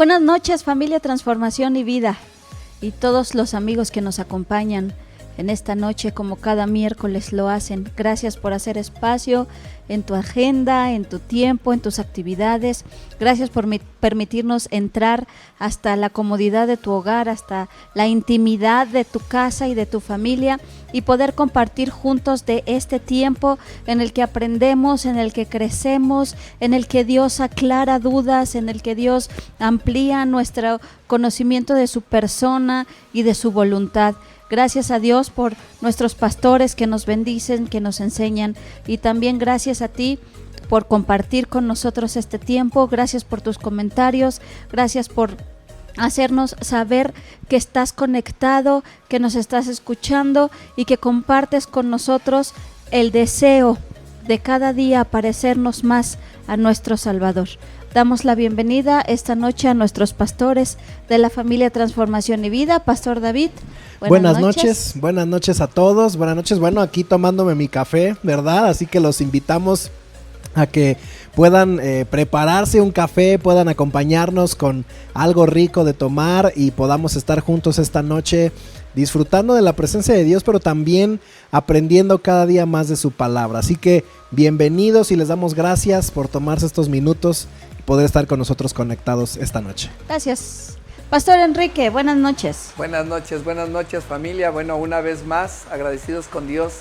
Buenas noches, familia Transformación y Vida, y todos los amigos que nos acompañan en esta noche, como cada miércoles lo hacen. Gracias por hacer espacio en tu agenda, en tu tiempo, en tus actividades. Gracias por permitirnos entrar hasta la comodidad de tu hogar, hasta la intimidad de tu casa y de tu familia, y poder compartir juntos de este tiempo en el que aprendemos, en el que crecemos, en el que Dios aclara dudas, en el que Dios amplía nuestro conocimiento de su persona y de su voluntad. Gracias a Dios por nuestros pastores que nos bendicen, que nos enseñan, y también gracias a ti por compartir con nosotros este tiempo. Gracias por tus comentarios, gracias por hacernos saber que estás conectado, que nos estás escuchando y que compartes con nosotros el deseo de cada día parecernos más a nuestro Salvador. Damos la bienvenida esta noche a nuestros pastores de la familia Transformación y Vida. Pastor David, buenas noches a todos. Buenas noches, bueno, aquí tomándome mi café, ¿verdad? Así que los invitamos a que puedan prepararse un café, puedan acompañarnos con algo rico de tomar y podamos estar juntos esta noche disfrutando de la presencia de Dios, pero también aprendiendo cada día más de su palabra. Así que bienvenidos y les damos gracias por tomarse estos minutos y poder estar con nosotros conectados esta noche. Gracias. Pastor Enrique, buenas noches. Buenas noches familia. Bueno, una vez más agradecidos con Dios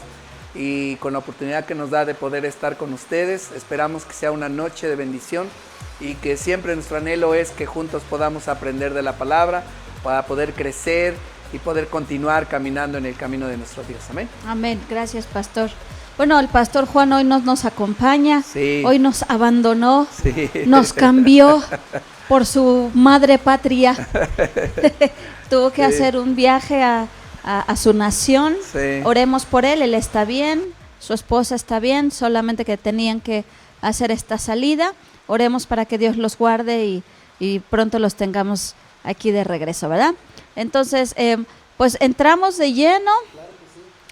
y con la oportunidad que nos da de poder estar con ustedes. Esperamos que sea una noche de bendición y que siempre nuestro anhelo es que juntos podamos aprender de la palabra para poder crecer y poder continuar caminando en el camino de nuestro Dios. Amén. Amén. Gracias, pastor. Bueno, el pastor Juan hoy nos acompaña, sí. Hoy nos abandonó, sí. Nos cambió por su madre patria. Tuvo que hacer un viaje a su nación. Sí. Oremos por él está bien, su esposa está bien, solamente que tenían que hacer esta salida. Oremos para que Dios los guarde y pronto los tengamos aquí de regreso, ¿verdad? Entonces, pues entramos de lleno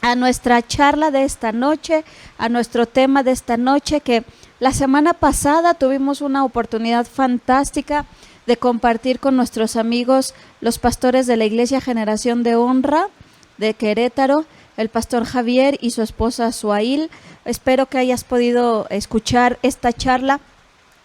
a nuestra charla de esta noche, a nuestro tema de esta noche, que la semana pasada tuvimos una oportunidad fantástica de compartir con nuestros amigos, los pastores de la Iglesia Generación de Honra de Querétaro, el pastor Javier y su esposa Suail. Espero que hayas podido escuchar esta charla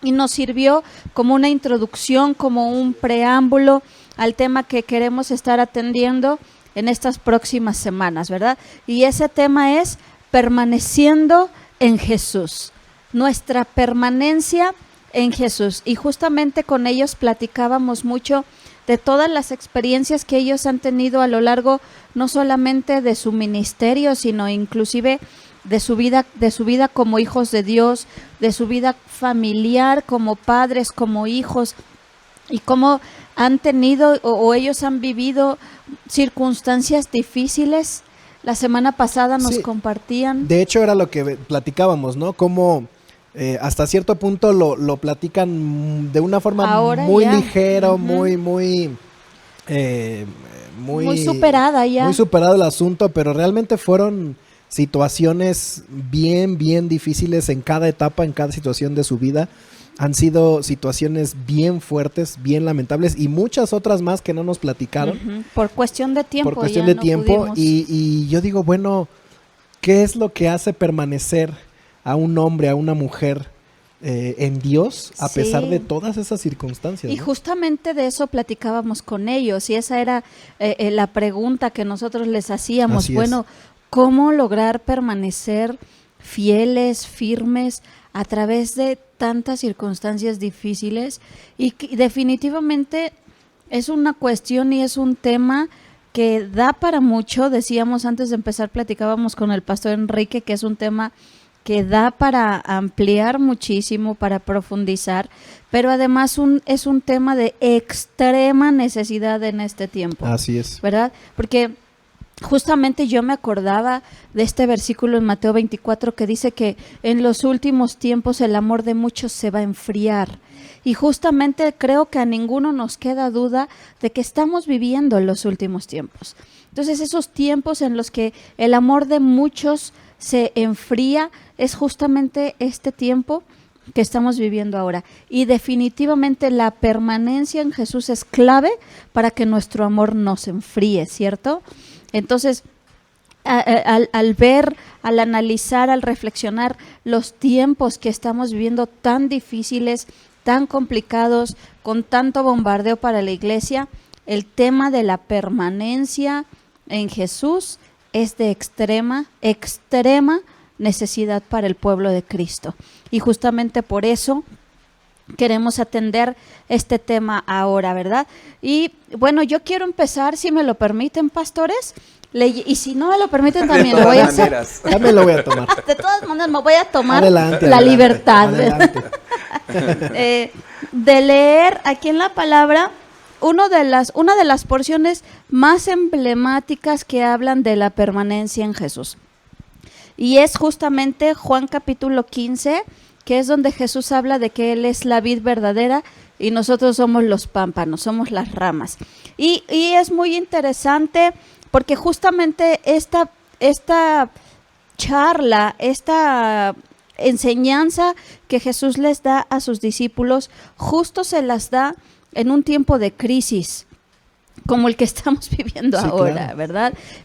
y nos sirvió como una introducción, como un preámbulo al tema que queremos estar atendiendo en estas próximas semanas, ¿verdad? Y ese tema es permaneciendo en Jesús, nuestra permanencia en Jesús. Y justamente con ellos platicábamos mucho de todas las experiencias que ellos han tenido a lo largo no solamente de su ministerio, sino inclusive de su vida como hijos de Dios, de su vida familiar como padres, como hijos, y cómo han tenido o ellos han vivido circunstancias difíciles. La semana pasada nos compartían. De hecho era lo que platicábamos, ¿no? Cómo hasta cierto punto lo platican de una forma ahora muy ya ligera, uh-huh. muy superada ya. Muy superado el asunto, pero realmente fueron situaciones bien difíciles en cada etapa, en cada situación de su vida. Han sido situaciones bien fuertes, bien lamentables y muchas otras más que no nos platicaron. Uh-huh. Por cuestión de tiempo. Y yo digo, bueno, ¿qué es lo que hace permanecer a un hombre, a una mujer en Dios a pesar de todas esas circunstancias? Y ¿no? Justamente de eso platicábamos con ellos y esa era la pregunta que nosotros les hacíamos. Así bueno, ¿cómo lograr permanecer fieles, firmes a través de tantas circunstancias difíciles? Y definitivamente es una cuestión y es un tema que da para mucho. Decíamos antes de empezar, platicábamos con el pastor Enrique, que es un tema que da para ampliar muchísimo, para profundizar, pero además es un tema de extrema necesidad en este tiempo. Así es. ¿Verdad? Porque justamente yo me acordaba de este versículo en Mateo 24 que dice que en los últimos tiempos el amor de muchos se va a enfriar. Y justamente creo que a ninguno nos queda duda de que estamos viviendo en los últimos tiempos. Entonces esos tiempos en los que el amor de muchos se enfría es justamente este tiempo que estamos viviendo ahora. Y definitivamente la permanencia en Jesús es clave para que nuestro amor no se enfríe, ¿cierto? Entonces, al ver, al analizar, al reflexionar los tiempos que estamos viviendo tan difíciles, tan complicados, con tanto bombardeo para la iglesia, el tema de la permanencia en Jesús es de extrema necesidad para el pueblo de Cristo. Y justamente por eso queremos atender este tema ahora, ¿verdad? Y bueno, yo quiero empezar, si me lo permiten, pastores, y si no me lo permiten también lo voy a hacer. Ya me lo voy a tomar. De todas maneras me voy a tomar Adelante, la adelante, libertad adelante. de leer aquí en la palabra una de las porciones más emblemáticas que hablan de la permanencia en Jesús. Y es justamente Juan capítulo 15, que es donde Jesús habla de que Él es la vid verdadera y nosotros somos los pámpanos, somos las ramas. Y es muy interesante porque justamente esta charla, esta enseñanza que Jesús les da a sus discípulos, justo se las da en un tiempo de crisis como el que estamos viviendo ahora, claro.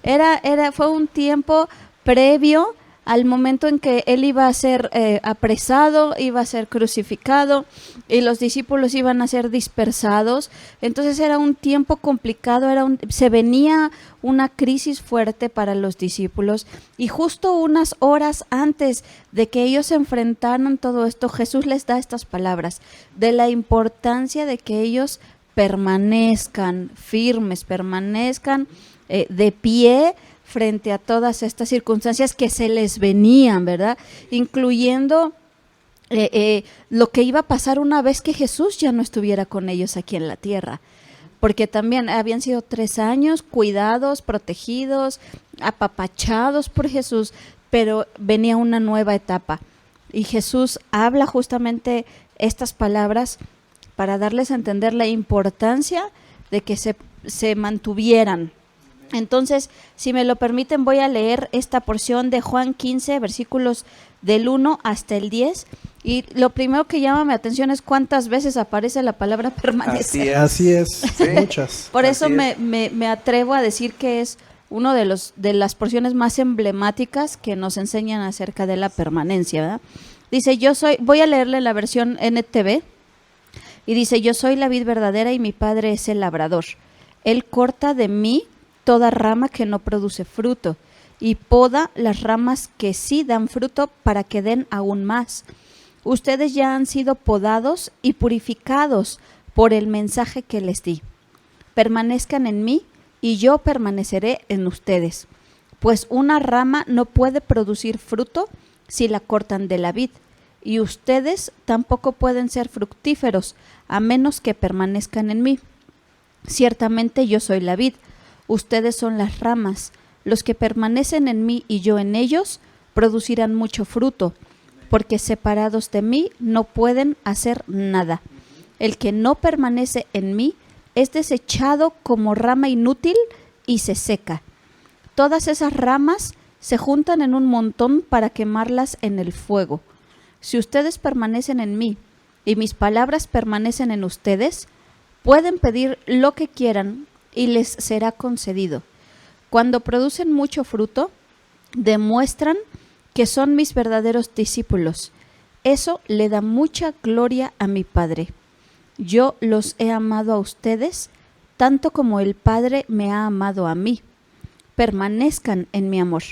¿Verdad? Fue un tiempo previo al momento en que él iba a ser apresado, iba a ser crucificado y los discípulos iban a ser dispersados. Entonces era un tiempo complicado, se venía una crisis fuerte para los discípulos y justo unas horas antes de que ellos se enfrentaran todo esto, Jesús les da estas palabras de la importancia de que ellos permanezcan firmes, permanezcan de pie frente a todas estas circunstancias que se les venían, ¿verdad? Incluyendo lo que iba a pasar una vez que Jesús ya no estuviera con ellos aquí en la tierra. Porque también habían sido 3 años cuidados, protegidos, apapachados por Jesús, pero venía una nueva etapa. Y Jesús habla justamente estas palabras para darles a entender la importancia de que se mantuvieran. Entonces, si me lo permiten, voy a leer esta porción de Juan 15, versículos del 1 hasta el 10. Y lo primero que llama mi atención es cuántas veces aparece la palabra permanecer. Así es, sí. Muchas. Por eso me atrevo a decir que es uno de las porciones más emblemáticas que nos enseñan acerca de la permanencia, ¿verdad? Dice, voy a leerle la versión NTV, y dice, yo soy la vid verdadera y mi Padre es el labrador. Él corta de mí toda rama que no produce fruto y poda las ramas que sí dan fruto para que den aún más. Ustedes ya han sido podados y purificados por el mensaje que les di. Permanezcan en mí y yo permaneceré en ustedes, pues una rama no puede producir fruto si la cortan de la vid, y ustedes tampoco pueden ser fructíferos a menos que permanezcan en mí. Ciertamente yo soy la vid, ustedes son las ramas. Los que permanecen en mí y yo en ellos producirán mucho fruto, porque separados de mí no pueden hacer nada. El que no permanece en mí es desechado como rama inútil y se seca. Todas esas ramas se juntan en un montón para quemarlas en el fuego. Si ustedes permanecen en mí y mis palabras permanecen en ustedes, pueden pedir lo que quieran y les será concedido. Cuando producen mucho fruto, demuestran que son mis verdaderos discípulos. Eso le da mucha gloria a mi Padre. Yo los he amado a ustedes, tanto como el Padre me ha amado a mí. Permanezcan en mi amor.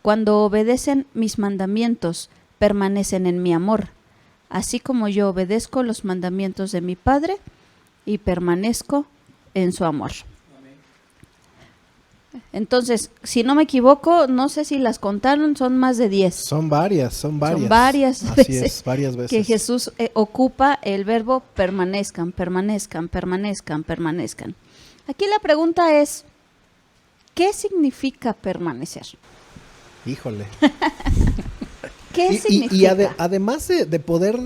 Cuando obedecen mis mandamientos, permanecen en mi amor, así como yo obedezco los mandamientos de mi Padre y permanezco en su amor. Entonces, si no me equivoco, no sé si las contaron, son más de 10. Son varias veces, es, varias veces que Jesús ocupa el verbo permanezcan, permanezcan, permanezcan, permanezcan. Aquí la pregunta es, ¿qué significa permanecer? Híjole. ¿Qué significa? Y además de poder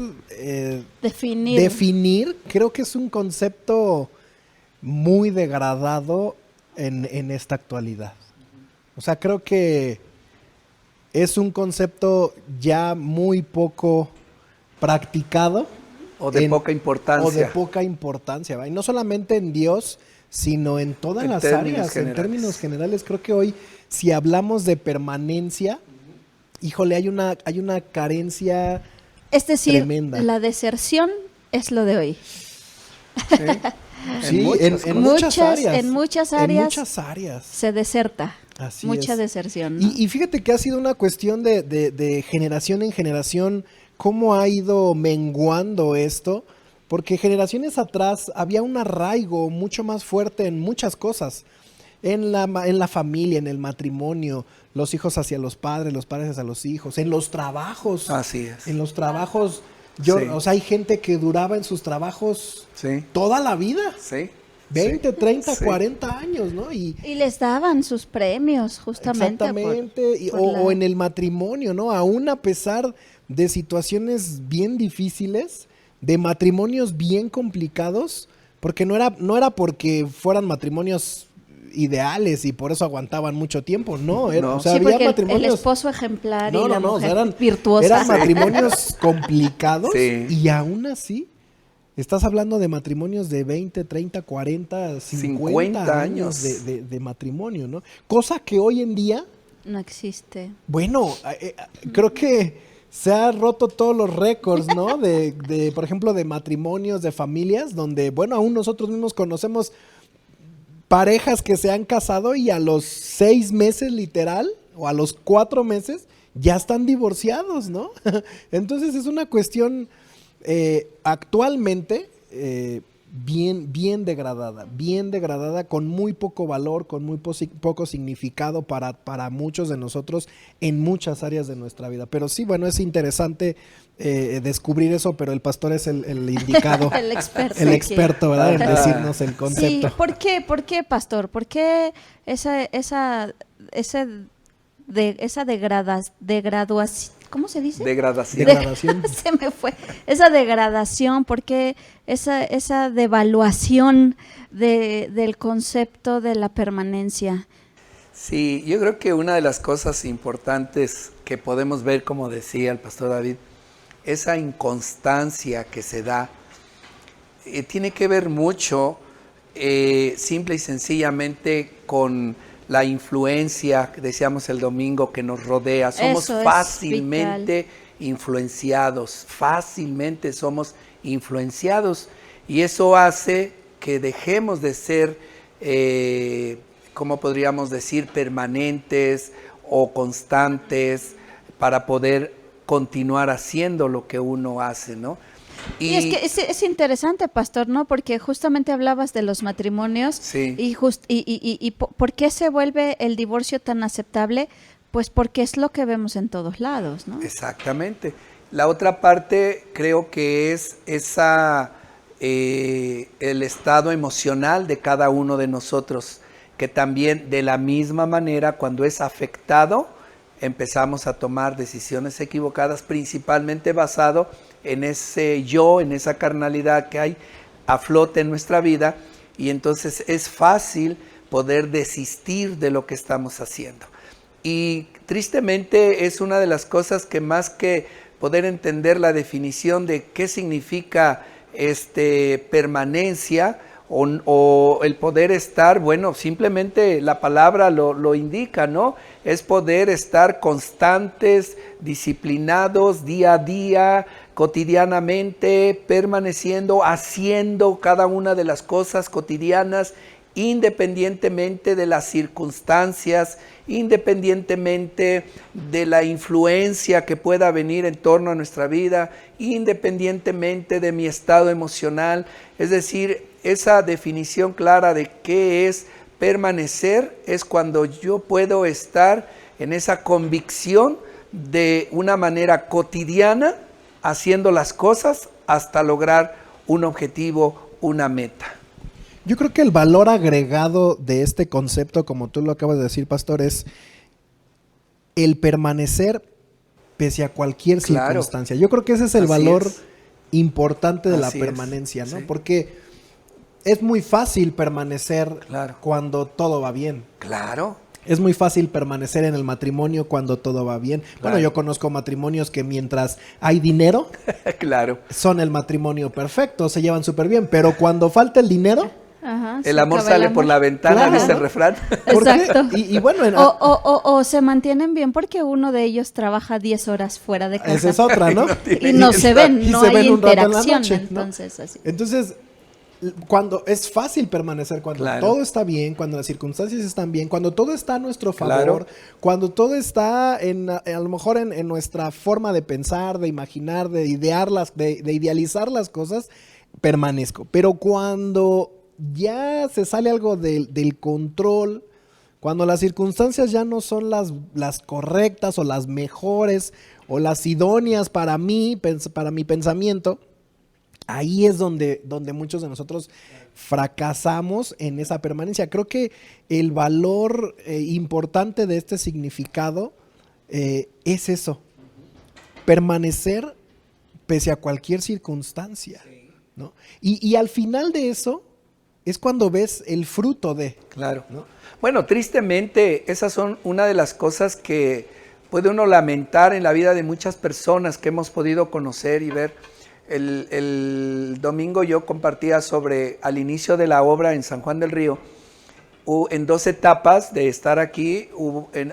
definir, creo que es un concepto muy degradado en esta actualidad. O sea, creo que es un concepto ya muy poco practicado. O de poca importancia. O de poca importancia, ¿va? Y no solamente en Dios, sino en todas las áreas, en términos generales. Creo que hoy, si hablamos de permanencia, híjole, hay una carencia es decir, tremenda. La deserción es lo de hoy. Sí, en muchas áreas. En muchas áreas se deserta. Así mucha es. Deserción, ¿no? Y fíjate que ha sido una cuestión de generación en generación, cómo ha ido menguando esto, porque generaciones atrás había un arraigo mucho más fuerte en muchas cosas, en la familia, en el matrimonio, los hijos hacia los padres hacia los hijos, en los trabajos. Así es. En los trabajos, o sea, hay gente que duraba en sus trabajos toda la vida. Sí. 20, 30, 40 años, ¿no? Y les daban sus premios, justamente. Exactamente, o en el matrimonio, ¿no? Aún a pesar de situaciones bien difíciles, de matrimonios bien complicados, porque no era porque fueran matrimonios ideales y por eso aguantaban mucho tiempo, no, o sea, había matrimonios, el esposo ejemplar y la mujer eran virtuosa. Eran matrimonios complicados sí. Y aún así estás hablando de matrimonios de 20, 30, 40, 50 años de matrimonio, ¿no? Cosa que hoy en día no existe. Bueno, creo que se ha roto todos los récords, ¿no? De, por ejemplo, de matrimonios, de familias, donde, bueno, aún nosotros mismos conocemos parejas que se han casado y a los 6 meses literal, o a los 4 meses, ya están divorciados, ¿no? Entonces es una cuestión actualmente bien degradada, con muy poco valor, con muy poco significado para muchos de nosotros en muchas áreas de nuestra vida. Pero sí, bueno, es interesante descubrir eso, pero el pastor es el indicado, el experto, ¿verdad? En decirnos el concepto. Sí, ¿por qué, pastor? ¿Por qué esa degradación? ¿Cómo se dice? Degradación. Se me fue. Esa degradación, porque esa devaluación del concepto de la permanencia. Sí, yo creo que una de las cosas importantes que podemos ver, como decía el pastor David, esa inconstancia que se da, tiene que ver mucho, simple y sencillamente, con la influencia, decíamos el domingo, que nos rodea. Somos fácilmente influenciados, y eso hace que dejemos de ser, ¿cómo podríamos decir?, permanentes o constantes para poder continuar haciendo lo que uno hace, ¿no? Y es que es interesante, pastor, ¿no? Porque justamente hablabas de los matrimonios. Sí. Y ¿por qué se vuelve el divorcio tan aceptable? Pues porque es lo que vemos en todos lados, ¿no? Exactamente. La otra parte creo que es el estado emocional de cada uno de nosotros, que también de la misma manera, cuando es afectado, empezamos a tomar decisiones equivocadas, principalmente basado en ese yo, en esa carnalidad que hay a flote en nuestra vida, y entonces es fácil poder desistir de lo que estamos haciendo. Y tristemente es una de las cosas que, más que poder entender la definición de qué significa permanencia o el poder estar, bueno, simplemente la palabra lo indica, ¿no? Es poder estar constantes, disciplinados día a día, cotidianamente, permaneciendo, haciendo cada una de las cosas cotidianas, independientemente de las circunstancias, independientemente de la influencia que pueda venir en torno a nuestra vida, independientemente de mi estado emocional. Es decir, esa definición clara de qué es permanecer es cuando yo puedo estar en esa convicción de una manera cotidiana, haciendo las cosas hasta lograr un objetivo, una meta. Yo creo que el valor agregado de este concepto, como tú lo acabas de decir, pastor, es el permanecer pese a cualquier circunstancia. Yo creo que ese es el valor importante de la permanencia, ¿no? Sí. Porque es muy fácil permanecer cuando todo va bien. Claro. Es muy fácil permanecer en el matrimonio cuando todo va bien. Claro. Bueno, yo conozco matrimonios que mientras hay dinero, Claro. son el matrimonio perfecto, se llevan súper bien. Pero cuando falta el dinero, Ajá, El se amor acaba el sale amor. por la ventana, Claro. dice el refrán. ¿por qué? Exacto. Y bueno, O se mantienen bien porque uno de ellos trabaja 10 horas fuera de casa. esa es otra, ¿no? Y no se ven, Y no se hay ven un rato en la interacción, noche, ¿no? entonces así. Entonces, cuando es fácil permanecer cuando Claro. todo está bien, cuando las circunstancias están bien, cuando todo está a nuestro favor, Claro. cuando todo está a lo mejor en nuestra forma de pensar, de imaginar, de idearlas, de idealizar las cosas, permanezco. Pero cuando ya se sale algo del control, cuando las circunstancias ya no son las correctas o las mejores o las idóneas para mí, para mi pensamiento, ahí es donde muchos de nosotros fracasamos en esa permanencia. Creo que el valor importante de este significado es eso, permanecer pese a cualquier circunstancia, ¿no? Y al final de eso es cuando ves el fruto de, Claro. ¿no? Bueno, tristemente, esas son una de las cosas que puede uno lamentar en la vida de muchas personas que hemos podido conocer y ver. El domingo yo compartía sobre al inicio de la obra en San Juan del Río, en 2 etapas de estar aquí.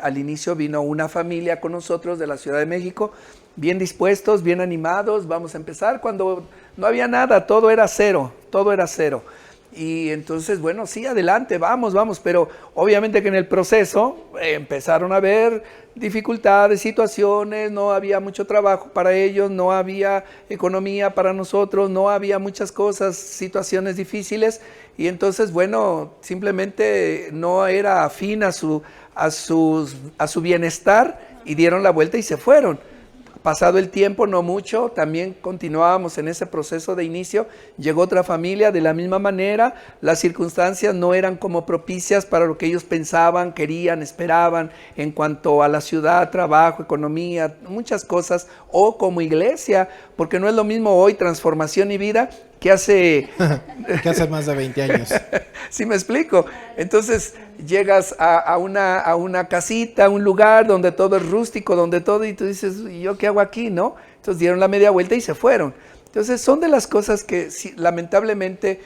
Al inicio vino una familia con nosotros de la Ciudad de México, bien dispuestos, bien animados, vamos a empezar cuando no había nada, todo era cero. Y entonces, bueno, sí, adelante, vamos, pero obviamente que en el proceso empezaron a haber dificultades, situaciones, no había mucho trabajo para ellos, no había economía para nosotros, no había muchas cosas, situaciones difíciles, y entonces, bueno, simplemente no era afín a su bienestar y dieron la vuelta y se fueron. Pasado el tiempo, no mucho, también continuábamos en ese proceso de inicio, llegó otra familia de la misma manera, las circunstancias no eran como propicias para lo que ellos pensaban, querían, esperaban en cuanto a la ciudad, trabajo, economía, muchas cosas, o como iglesia, porque no es lo mismo hoy Transformación y Vida que hace... que hace más de 20 años. ¿Sí me explico? Entonces llegas a una casita, a un lugar donde todo es rústico, donde todo, y tú dices, ¿y yo qué hago aquí, no? Entonces dieron la media vuelta y se fueron. Entonces son de las cosas que sí, lamentablemente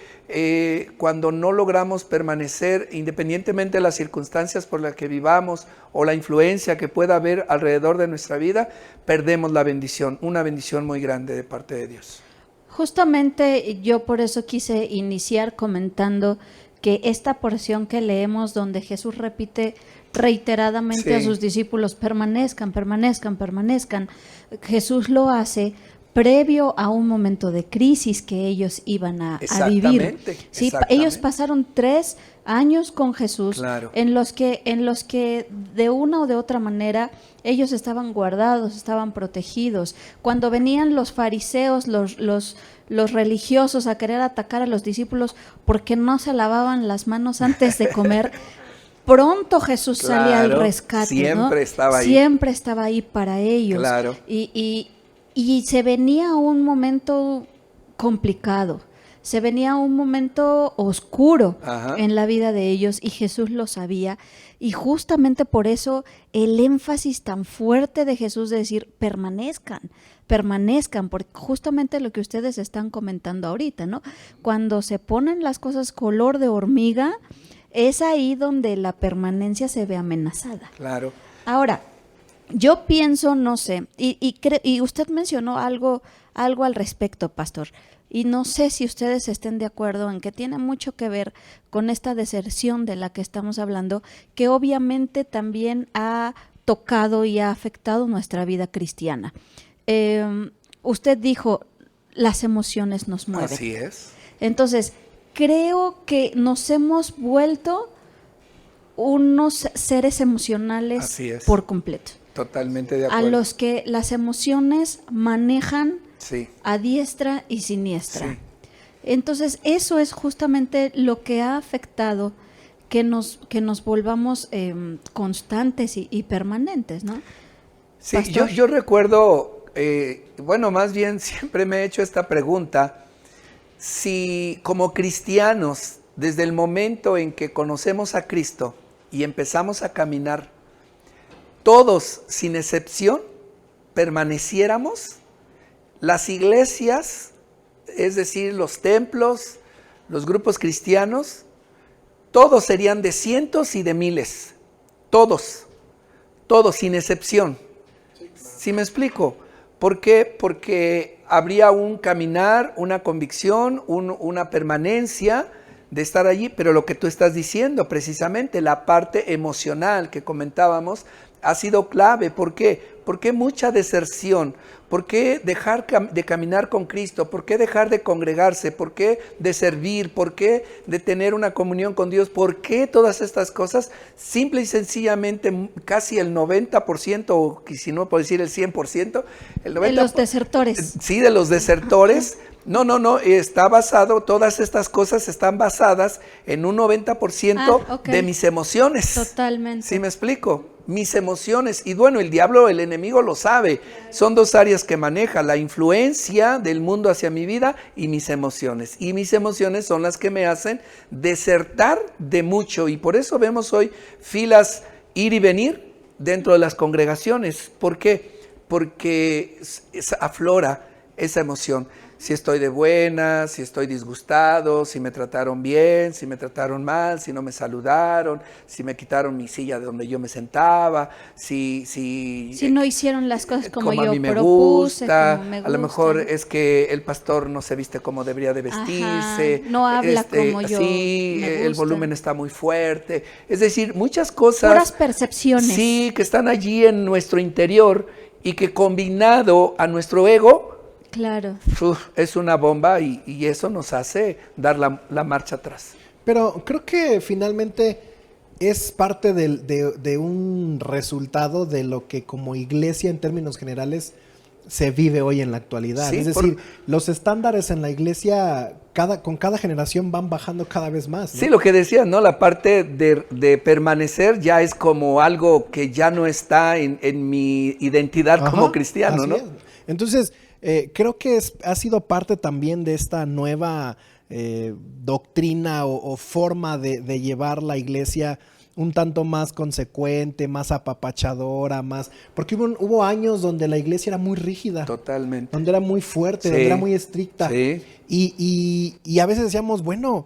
cuando no logramos permanecer, independientemente de las circunstancias por las que vivamos o la influencia que pueda haber alrededor de nuestra vida, perdemos la bendición, una bendición muy grande de parte de Dios. Justamente yo por eso quise iniciar comentando que esta porción que leemos donde Jesús repite reiteradamente a sus discípulos, permanezcan, Jesús lo hace previo a un momento de crisis que ellos iban a vivir. ¿Sí? Ellos pasaron 3 años con Jesús, claro, en los que de una o de otra manera ellos estaban guardados, estaban protegidos. Cuando venían los fariseos, los religiosos a querer atacar a los discípulos porque no se lavaban las manos antes de comer, pronto Jesús salía al rescate, siempre, ¿no? Estaba ahí. Siempre estaba ahí para ellos. Claro. Y se venía un momento complicado, se venía un momento oscuro, ajá, en la vida de ellos, y Jesús lo sabía. Y justamente por eso el énfasis tan fuerte de Jesús de decir permanezcan, porque justamente lo que ustedes están comentando ahorita, ¿no? Cuando se ponen las cosas color de hormiga, es ahí donde la permanencia se ve amenazada. Claro. Ahora, yo pienso, no sé, y usted mencionó algo al respecto, pastor, y no sé si ustedes estén de acuerdo en que tiene mucho que ver con esta deserción de la que estamos hablando, que obviamente también ha tocado y ha afectado nuestra vida cristiana. Usted dijo, las emociones nos mueven. Así es. Entonces, creo que nos hemos vuelto unos seres emocionales por completo. Totalmente de acuerdo. A los que las emociones manejan sí, a diestra y siniestra. Sí. Entonces, eso es justamente lo que ha afectado que nos volvamos constantes y permanentes, ¿no? Sí, yo recuerdo, bueno, más bien siempre me he hecho esta pregunta, si como cristianos, desde el momento en que conocemos a Cristo y empezamos a caminar, todos sin excepción, permaneciéramos, las iglesias, es decir, los templos, los grupos cristianos, todos serían de cientos y de miles, todos sin excepción. ¿Sí me explico? ¿Por qué? Porque habría un caminar, una convicción, una permanencia de estar allí, pero lo que tú estás diciendo, precisamente la parte emocional que comentábamos, ha sido clave. ¿Por qué? ¿Por qué mucha deserción? ¿Por qué dejar de caminar con Cristo? ¿Por qué dejar de congregarse? ¿Por qué de servir? ¿Por qué de tener una comunión con Dios? ¿Por qué todas estas cosas? Simple y sencillamente, casi el 90%, o si no puedo decir el 100%, el 90%. De los desertores. Sí, de los desertores. No, está basado, todas estas cosas están basadas en un 90% de mis emociones. Totalmente. ¿Sí me explico? Mis emociones. Y bueno, el diablo, el enemigo lo sabe. Son dos áreas que maneja: la influencia del mundo hacia mi vida y mis emociones. Y mis emociones son las que me hacen desertar de mucho. Y por eso vemos hoy filas ir y venir dentro de las congregaciones. ¿Por qué? Porque aflora esa emoción. Si estoy de buenas, si estoy disgustado, si me trataron bien, si me trataron mal, si no me saludaron, si me quitaron mi silla de donde yo me sentaba, si no hicieron las cosas como yo a mí me propuse, gusta, como me gusta. A lo mejor es que el pastor no se viste como debería de vestirse. Ajá, no habla como yo Sí, me el gusta. volumen está muy fuerte. Es decir, muchas cosas. Puras percepciones. Sí, que están allí en nuestro interior y que combinado a nuestro ego, claro, es una bomba y eso nos hace dar la marcha atrás. Pero creo que finalmente es parte de un resultado de lo que como iglesia en términos generales se vive hoy en la actualidad. Sí, es decir, los estándares en la iglesia con cada generación van bajando cada vez más, ¿no? Sí, lo que decía, ¿no? La parte de permanecer ya es como algo que ya no está en mi identidad como cristiano, ¿no? Es. Entonces, creo que ha sido parte también de esta nueva doctrina o forma de llevar la iglesia un tanto más consecuente, más apapachadora, porque hubo años donde la iglesia era muy rígida. Totalmente. Donde era muy fuerte, donde era muy estricta. Sí. Y a veces decíamos, bueno,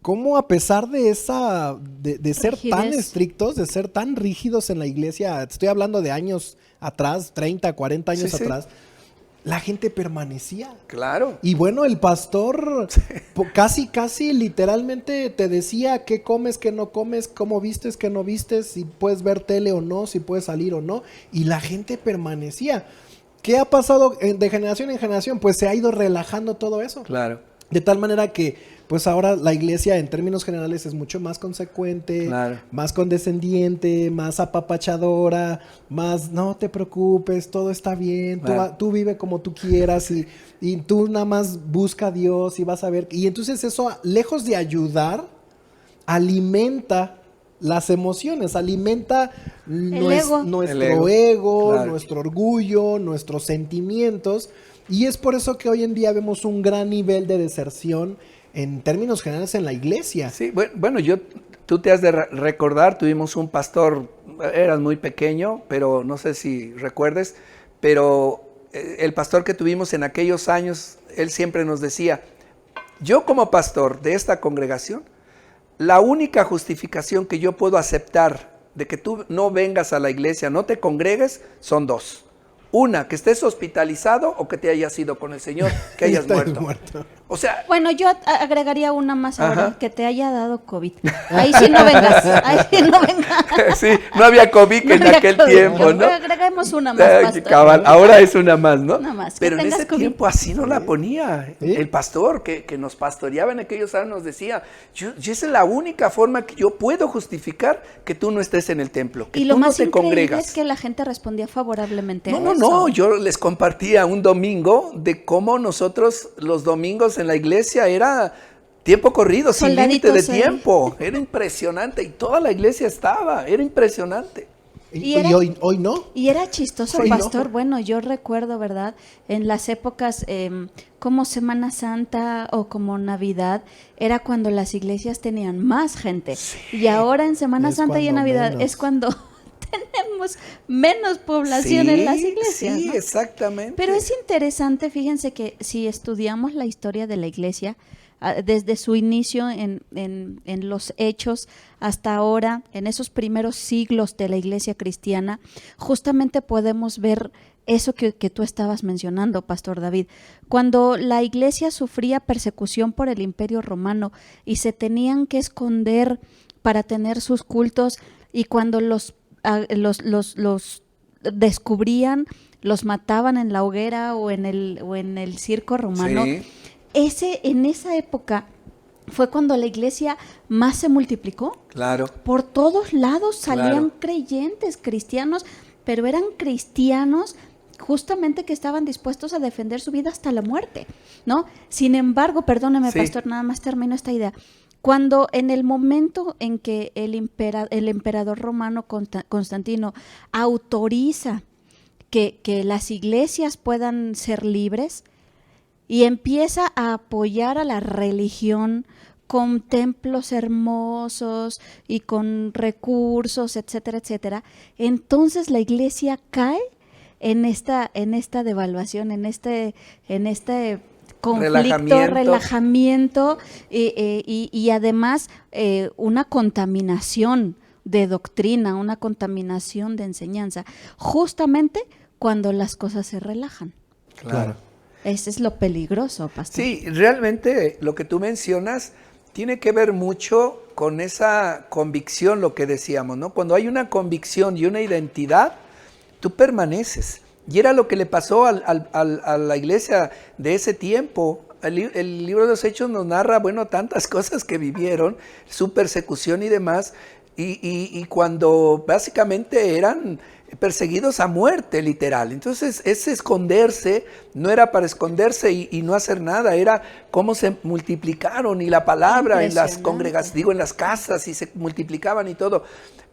¿cómo a pesar de de ser tan estrictos, de ser tan rígidos en la iglesia, estoy hablando de años atrás, 30, 40 años atrás, la gente permanecía? Claro. Y bueno, el pastor casi literalmente te decía qué comes, qué no comes, cómo vistes, qué no vistes, si puedes ver tele o no, si puedes salir o no. Y la gente permanecía. ¿Qué ha pasado de generación en generación? Pues se ha ido relajando todo eso. Claro. De tal manera que pues ahora la iglesia en términos generales es mucho más consecuente, más condescendiente, más apapachadora, más no te preocupes, todo está bien, tú vive como tú quieras y tú nada más busca a Dios y vas a ver. Y entonces eso, lejos de ayudar, alimenta las emociones, alimenta nuestro ego, nuestro orgullo, nuestros sentimientos. Y es por eso que hoy en día vemos un gran nivel de deserción en términos generales en la iglesia. Sí, bueno, tú te has de recordar, tuvimos un pastor, eras muy pequeño, pero no sé si recuerdes, pero el pastor que tuvimos en aquellos años, él siempre nos decía, yo como pastor de esta congregación, la única justificación que yo puedo aceptar de que tú no vengas a la iglesia, no te congregues, son dos. Una, que estés hospitalizado o que te hayas ido con el Señor, que hayas muerto. O sea... Bueno, yo agregaría una más ahora, que te haya dado COVID. Ahí sí no vengas, Sí, no había COVID en aquel tiempo, ¿no? Agregamos una más, cabal, ahora es una más, ¿no? Una más. Pero en ese tiempo así no la ponía. ¿Sí? El pastor que nos pastoreaba en aquellos años nos decía, yo esa es la única forma que yo puedo justificar que tú no estés en el templo, que y lo tú no más te increíble congregas. es que la gente respondía favorablemente a eso. No, yo les compartía un domingo de cómo nosotros los domingos en la iglesia era tiempo corrido, sin límite de tiempo. Era impresionante y toda la iglesia era impresionante. Y hoy no. Y era chistoso, Hoy pastor. no. Bueno, yo recuerdo, ¿verdad? En las épocas como Semana Santa o como Navidad, era cuando las iglesias tenían más gente. Y ahora en Semana Es Santa y en cuando Navidad menos. es cuando tenemos menos población en las iglesias. Sí, ¿no? exactamente. Pero es interesante, fíjense que si estudiamos la historia de la iglesia, desde su inicio en los hechos hasta ahora, en esos primeros siglos de la iglesia cristiana, justamente podemos ver eso que tú estabas mencionando, Pastor David. Cuando la iglesia sufría persecución por el Imperio Romano y se tenían que esconder para tener sus cultos, y cuando los descubrían, los mataban en la hoguera o en el circo romano. Sí. En esa época fue cuando la iglesia más se multiplicó. Claro. Por todos lados salían Claro. creyentes, cristianos, pero eran cristianos justamente que estaban dispuestos a defender su vida hasta la muerte, ¿no? Sin embargo, perdóneme, Sí. pastor, nada más termino esta idea. Cuando en el momento en que el emperador romano Constantino autoriza que las iglesias puedan ser libres y empieza a apoyar a la religión con templos hermosos y con recursos, etcétera, etcétera, entonces la iglesia cae en esta devaluación, en este conflicto, relajamiento y además una contaminación de doctrina, una contaminación de enseñanza, justamente cuando las cosas se relajan. Claro. Ese es lo peligroso, pastor. Sí, realmente lo que tú mencionas tiene que ver mucho con esa convicción, lo que decíamos, ¿no? Cuando hay una convicción y una identidad, tú permaneces. Y era lo que le pasó a la iglesia de ese tiempo. El libro de los Hechos nos narra, bueno, tantas cosas que vivieron, su persecución y demás, y cuando básicamente eran perseguidos a muerte, literal. Entonces, ese esconderse no era para esconderse y no hacer nada, era cómo se multiplicaron y la palabra en las congregaciones, en las casas, y se multiplicaban y todo,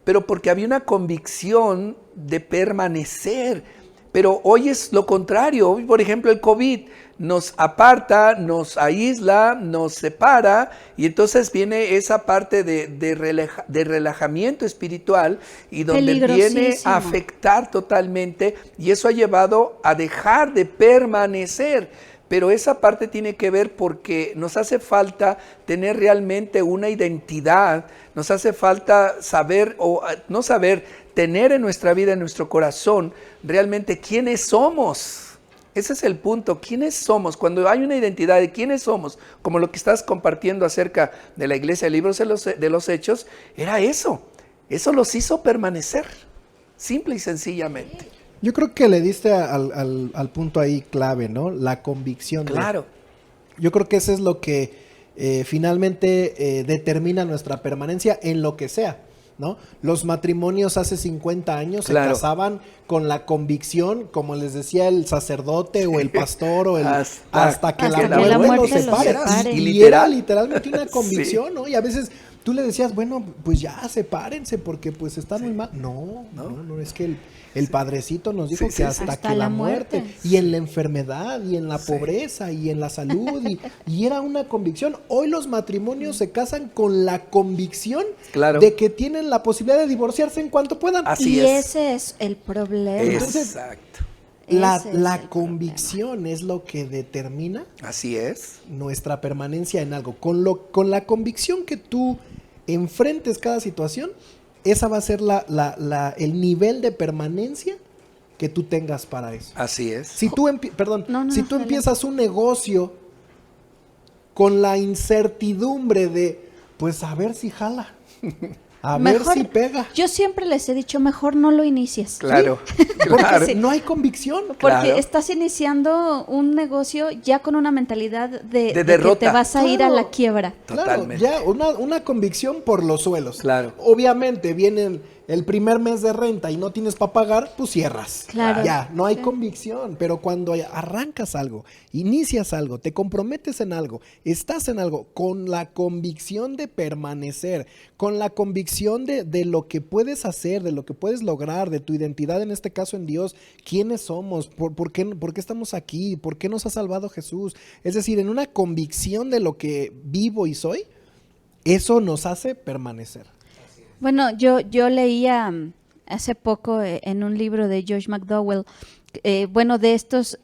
pero porque había una convicción de permanecer. Pero hoy es lo contrario. Hoy, por ejemplo, el COVID nos aparta, nos aísla, nos separa, y entonces viene esa parte de relajamiento espiritual y donde viene a afectar totalmente, y eso ha llevado a dejar de permanecer. Pero esa parte tiene que ver porque nos hace falta tener realmente una identidad, nos hace falta saber o no saber, tener en nuestra vida, en nuestro corazón, realmente quiénes somos. Ese es el punto, quiénes somos. Cuando hay una identidad de quiénes somos, como lo que estás compartiendo acerca de la iglesia de libros de los Hechos, era eso. Eso los hizo permanecer, simple y sencillamente. Yo creo que le diste al punto ahí clave, ¿no? La convicción. Claro. Yo creo que eso es lo que finalmente determina nuestra permanencia en lo que sea, ¿no? Los matrimonios hace 50 años se casaban con la convicción, como les decía el sacerdote o el pastor o hasta que la muerte los separe. Y era literalmente una convicción, ¿no? Y a veces tú le decías, bueno, pues ya sepárense porque pues están muy mal. No, es que el padrecito nos dijo que hasta que la muerte. Y en la enfermedad, y en la pobreza, y en la salud, y era una convicción. Hoy los matrimonios se casan con la convicción de que tienen la posibilidad de divorciarse en cuanto puedan. Así es. Ese es el problema. Entonces, exacto. La convicción es lo que determina. Así es. Nuestra permanencia en algo. Con la convicción que tú enfrentes cada situación, esa va a ser el nivel de permanencia que tú tengas para eso. Así es. Si tú, empiezas un negocio con la incertidumbre de, pues a ver si jala, a ver si pega. Yo siempre les he dicho, mejor no lo inicies. Claro. ¿Sí? Porque no hay convicción. Porque estás iniciando un negocio ya con una mentalidad de derrota. Que te vas a ir a la quiebra. Totalmente. Claro, ya una convicción por los suelos. Claro. Obviamente vienen el primer mes de renta y no tienes para pagar, pues cierras. Claro. Ya, no hay Sí. convicción, pero cuando arrancas algo, inicias algo, te comprometes en algo, estás en algo, con la convicción de permanecer, con la convicción de lo que puedes hacer, de lo que puedes lograr, de tu identidad, en este caso en Dios, quiénes somos, por qué estamos aquí, por qué nos ha salvado Jesús. Es decir, en una convicción de lo que vivo y soy, eso nos hace permanecer. Bueno, yo leía hace poco en un libro de Josh McDowell, bueno, de estos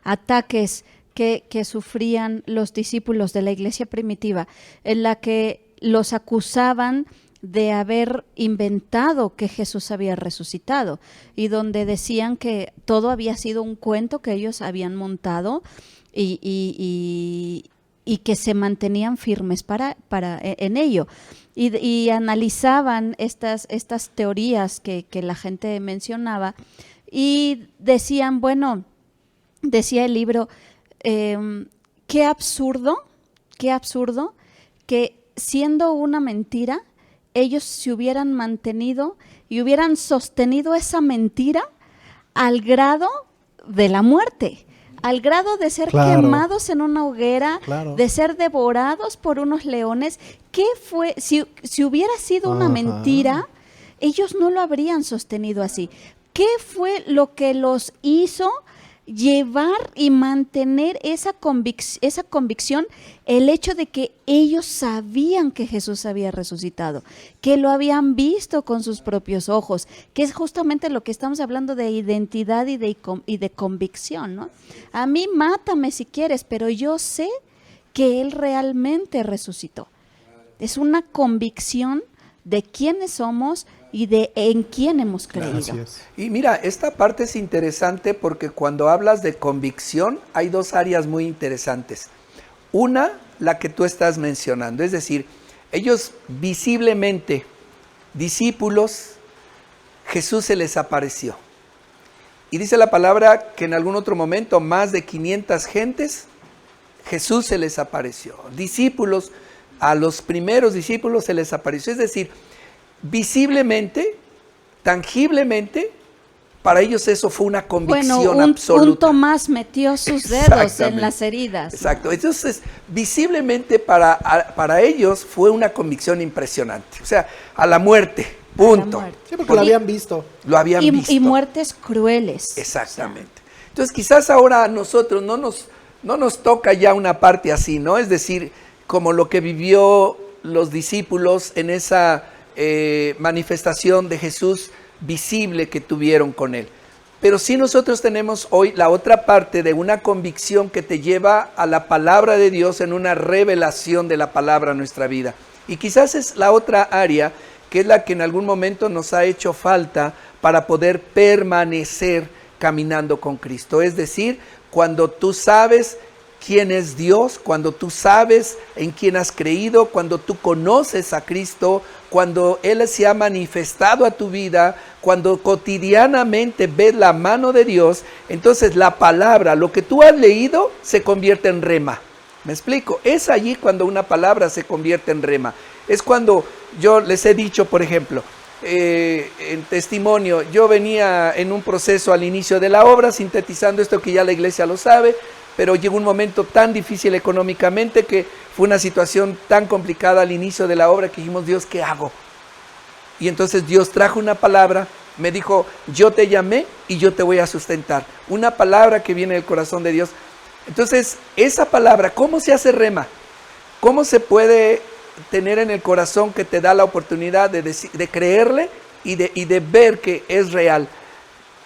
ataques que sufrían los discípulos de la iglesia primitiva, en la que los acusaban de haber inventado que Jesús había resucitado, y donde decían que todo había sido un cuento que ellos habían montado y que se mantenían firmes en ello. Y analizaban estas teorías que la gente mencionaba, y decían, bueno, decía el libro, qué absurdo que siendo una mentira, ellos se hubieran mantenido y hubieran sostenido esa mentira al grado de la muerte, al grado de ser Claro. quemados en una hoguera, Claro. de ser devorados por unos leones. ¿Qué fue? Si hubiera sido una Ajá. mentira, ellos no lo habrían sostenido así. ¿Qué fue lo que los hizo llevar y mantener esa convicción? El hecho de que ellos sabían que Jesús había resucitado, que lo habían visto con sus propios ojos, que es justamente lo que estamos hablando de identidad y de convicción, ¿no? A mí mátame si quieres, pero yo sé que Él realmente resucitó. Es una convicción de quiénes somos y de en quién hemos creído. Así es. Y mira, esta parte es interesante porque cuando hablas de convicción hay dos áreas muy interesantes. Una, la que tú estás mencionando, es decir, ellos visiblemente, discípulos, Jesús se les apareció. Y dice la palabra que en algún otro momento más de 500 gentes, Jesús se les apareció. Discípulos, a los primeros discípulos se les apareció, es decir, visiblemente, tangiblemente, para ellos eso fue una convicción Bueno, un absoluta. Tomás metió sus dedos Exactamente. en las heridas. Exacto, entonces visiblemente para ellos fue una convicción impresionante, o sea, a la muerte, punto. muerte. Sí, porque lo habían visto. Lo habían visto. Y muertes crueles. Exactamente. Entonces quizás ahora a nosotros no nos toca ya una parte así, ¿no? Es decir, como lo que vivió los discípulos en esa manifestación de Jesús visible que tuvieron con él. Pero sí nosotros tenemos hoy la otra parte de una convicción que te lleva a la palabra de Dios en una revelación de la palabra a nuestra vida. Y quizás es la otra área que es la que en algún momento nos ha hecho falta para poder permanecer caminando con Cristo. Es decir, cuando tú sabes quién es Dios, cuando tú sabes en quién has creído, cuando tú conoces a Cristo, cuando Él se ha manifestado a tu vida, cuando cotidianamente ves la mano de Dios, entonces la palabra, lo que tú has leído, se convierte en rema. ¿Me explico? Es allí cuando una palabra se convierte en rema. Es cuando yo les he dicho, por ejemplo, en testimonio, yo venía en un proceso al inicio de la obra, sintetizando esto que ya la iglesia lo sabe, pero llegó un momento tan difícil económicamente que fue una situación tan complicada al inicio de la obra que dijimos, Dios, ¿qué hago? Y entonces Dios trajo una palabra, me dijo, yo te llamé y yo te voy a sustentar. Una palabra que viene del corazón de Dios. Entonces, esa palabra, ¿cómo se hace rema? ¿Cómo se puede tener en el corazón que te da la oportunidad de creerle y de ver que es real?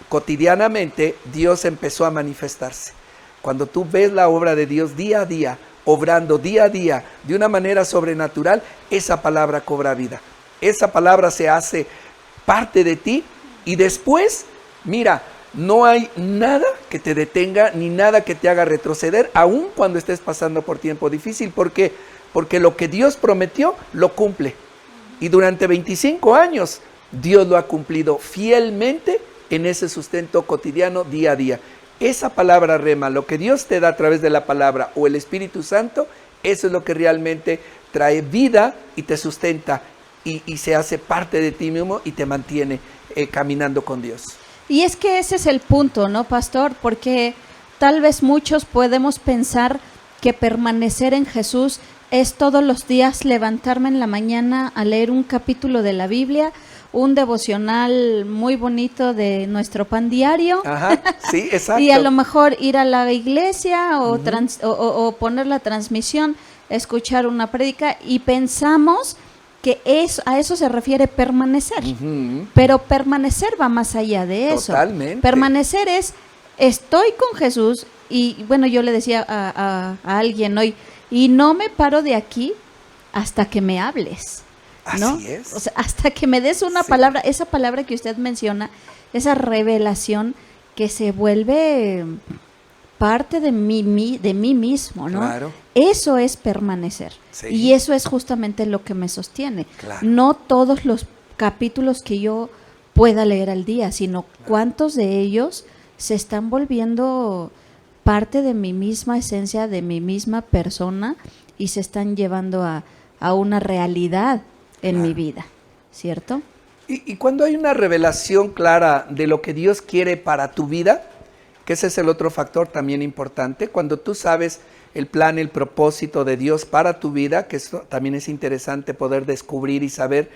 Cotidianamente, Dios empezó a manifestarse. Cuando tú ves la obra de Dios día a día, obrando día a día, de una manera sobrenatural, esa palabra cobra vida. Esa palabra se hace parte de ti y después, mira, no hay nada que te detenga ni nada que te haga retroceder, aun cuando estés pasando por tiempo difícil. ¿Por qué? Porque lo que Dios prometió, lo cumple. Y durante 25 años, Dios lo ha cumplido fielmente en ese sustento cotidiano día a día. Esa palabra rema, lo que Dios te da a través de la palabra o el Espíritu Santo, eso es lo que realmente trae vida y te sustenta. y se hace parte de ti mismo y te mantiene caminando con Dios. Y es que ese es el punto, ¿no, pastor? Porque tal vez muchos podemos pensar que permanecer en Jesús es todos los días levantarme en la mañana a leer un capítulo de la Biblia, un devocional muy bonito de nuestro pan diario. Ajá, sí, exacto. Y a lo mejor ir a la iglesia o poner la transmisión, escuchar una prédica, y pensamos que a eso se refiere permanecer. Pero permanecer va más allá de eso. Totalmente. Permanecer es, estoy con Jesús, y bueno, yo le decía a alguien hoy, y no me paro de aquí hasta que me hables, ¿no? Así es. O sea, hasta que me des una palabra, esa palabra que usted menciona, esa revelación que se vuelve parte de mí mismo, ¿no? Claro. Eso es permanecer. Sí. Y eso es justamente lo que me sostiene. Claro. No todos los capítulos que yo pueda leer al día, sino cuántos de ellos se están volviendo parte de mi misma esencia, de mi misma persona, y se están llevando a una realidad en mi vida, ¿cierto? Y cuando hay una revelación clara de lo que Dios quiere para tu vida, que ese es el otro factor también importante, cuando tú sabes el plan, el propósito de Dios para tu vida, que eso también es interesante poder descubrir y saber,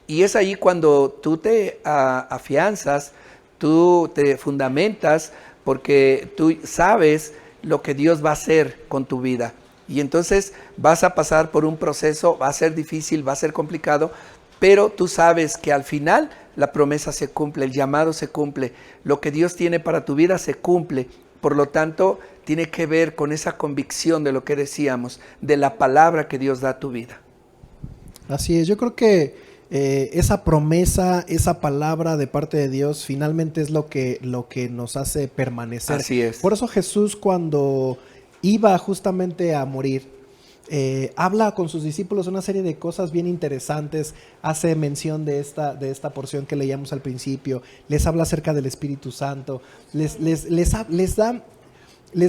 y es ahí cuando tú te afianzas, tú te fundamentas, porque tú sabes lo que Dios va a hacer con tu vida. Y entonces vas a pasar por un proceso, va a ser difícil, va a ser complicado, pero tú sabes que al final la promesa se cumple, el llamado se cumple, lo que Dios tiene para tu vida se cumple. Por lo tanto, tiene que ver con esa convicción de lo que decíamos, de la palabra que Dios da a tu vida. Así es, yo creo que esa promesa, esa palabra de parte de Dios finalmente es lo que nos hace permanecer. Así es. Por eso Jesús, cuando iba justamente a morir, habla con sus discípulos una serie de cosas bien interesantes, hace mención de esta porción que leíamos al principio, les habla acerca del Espíritu Santo, les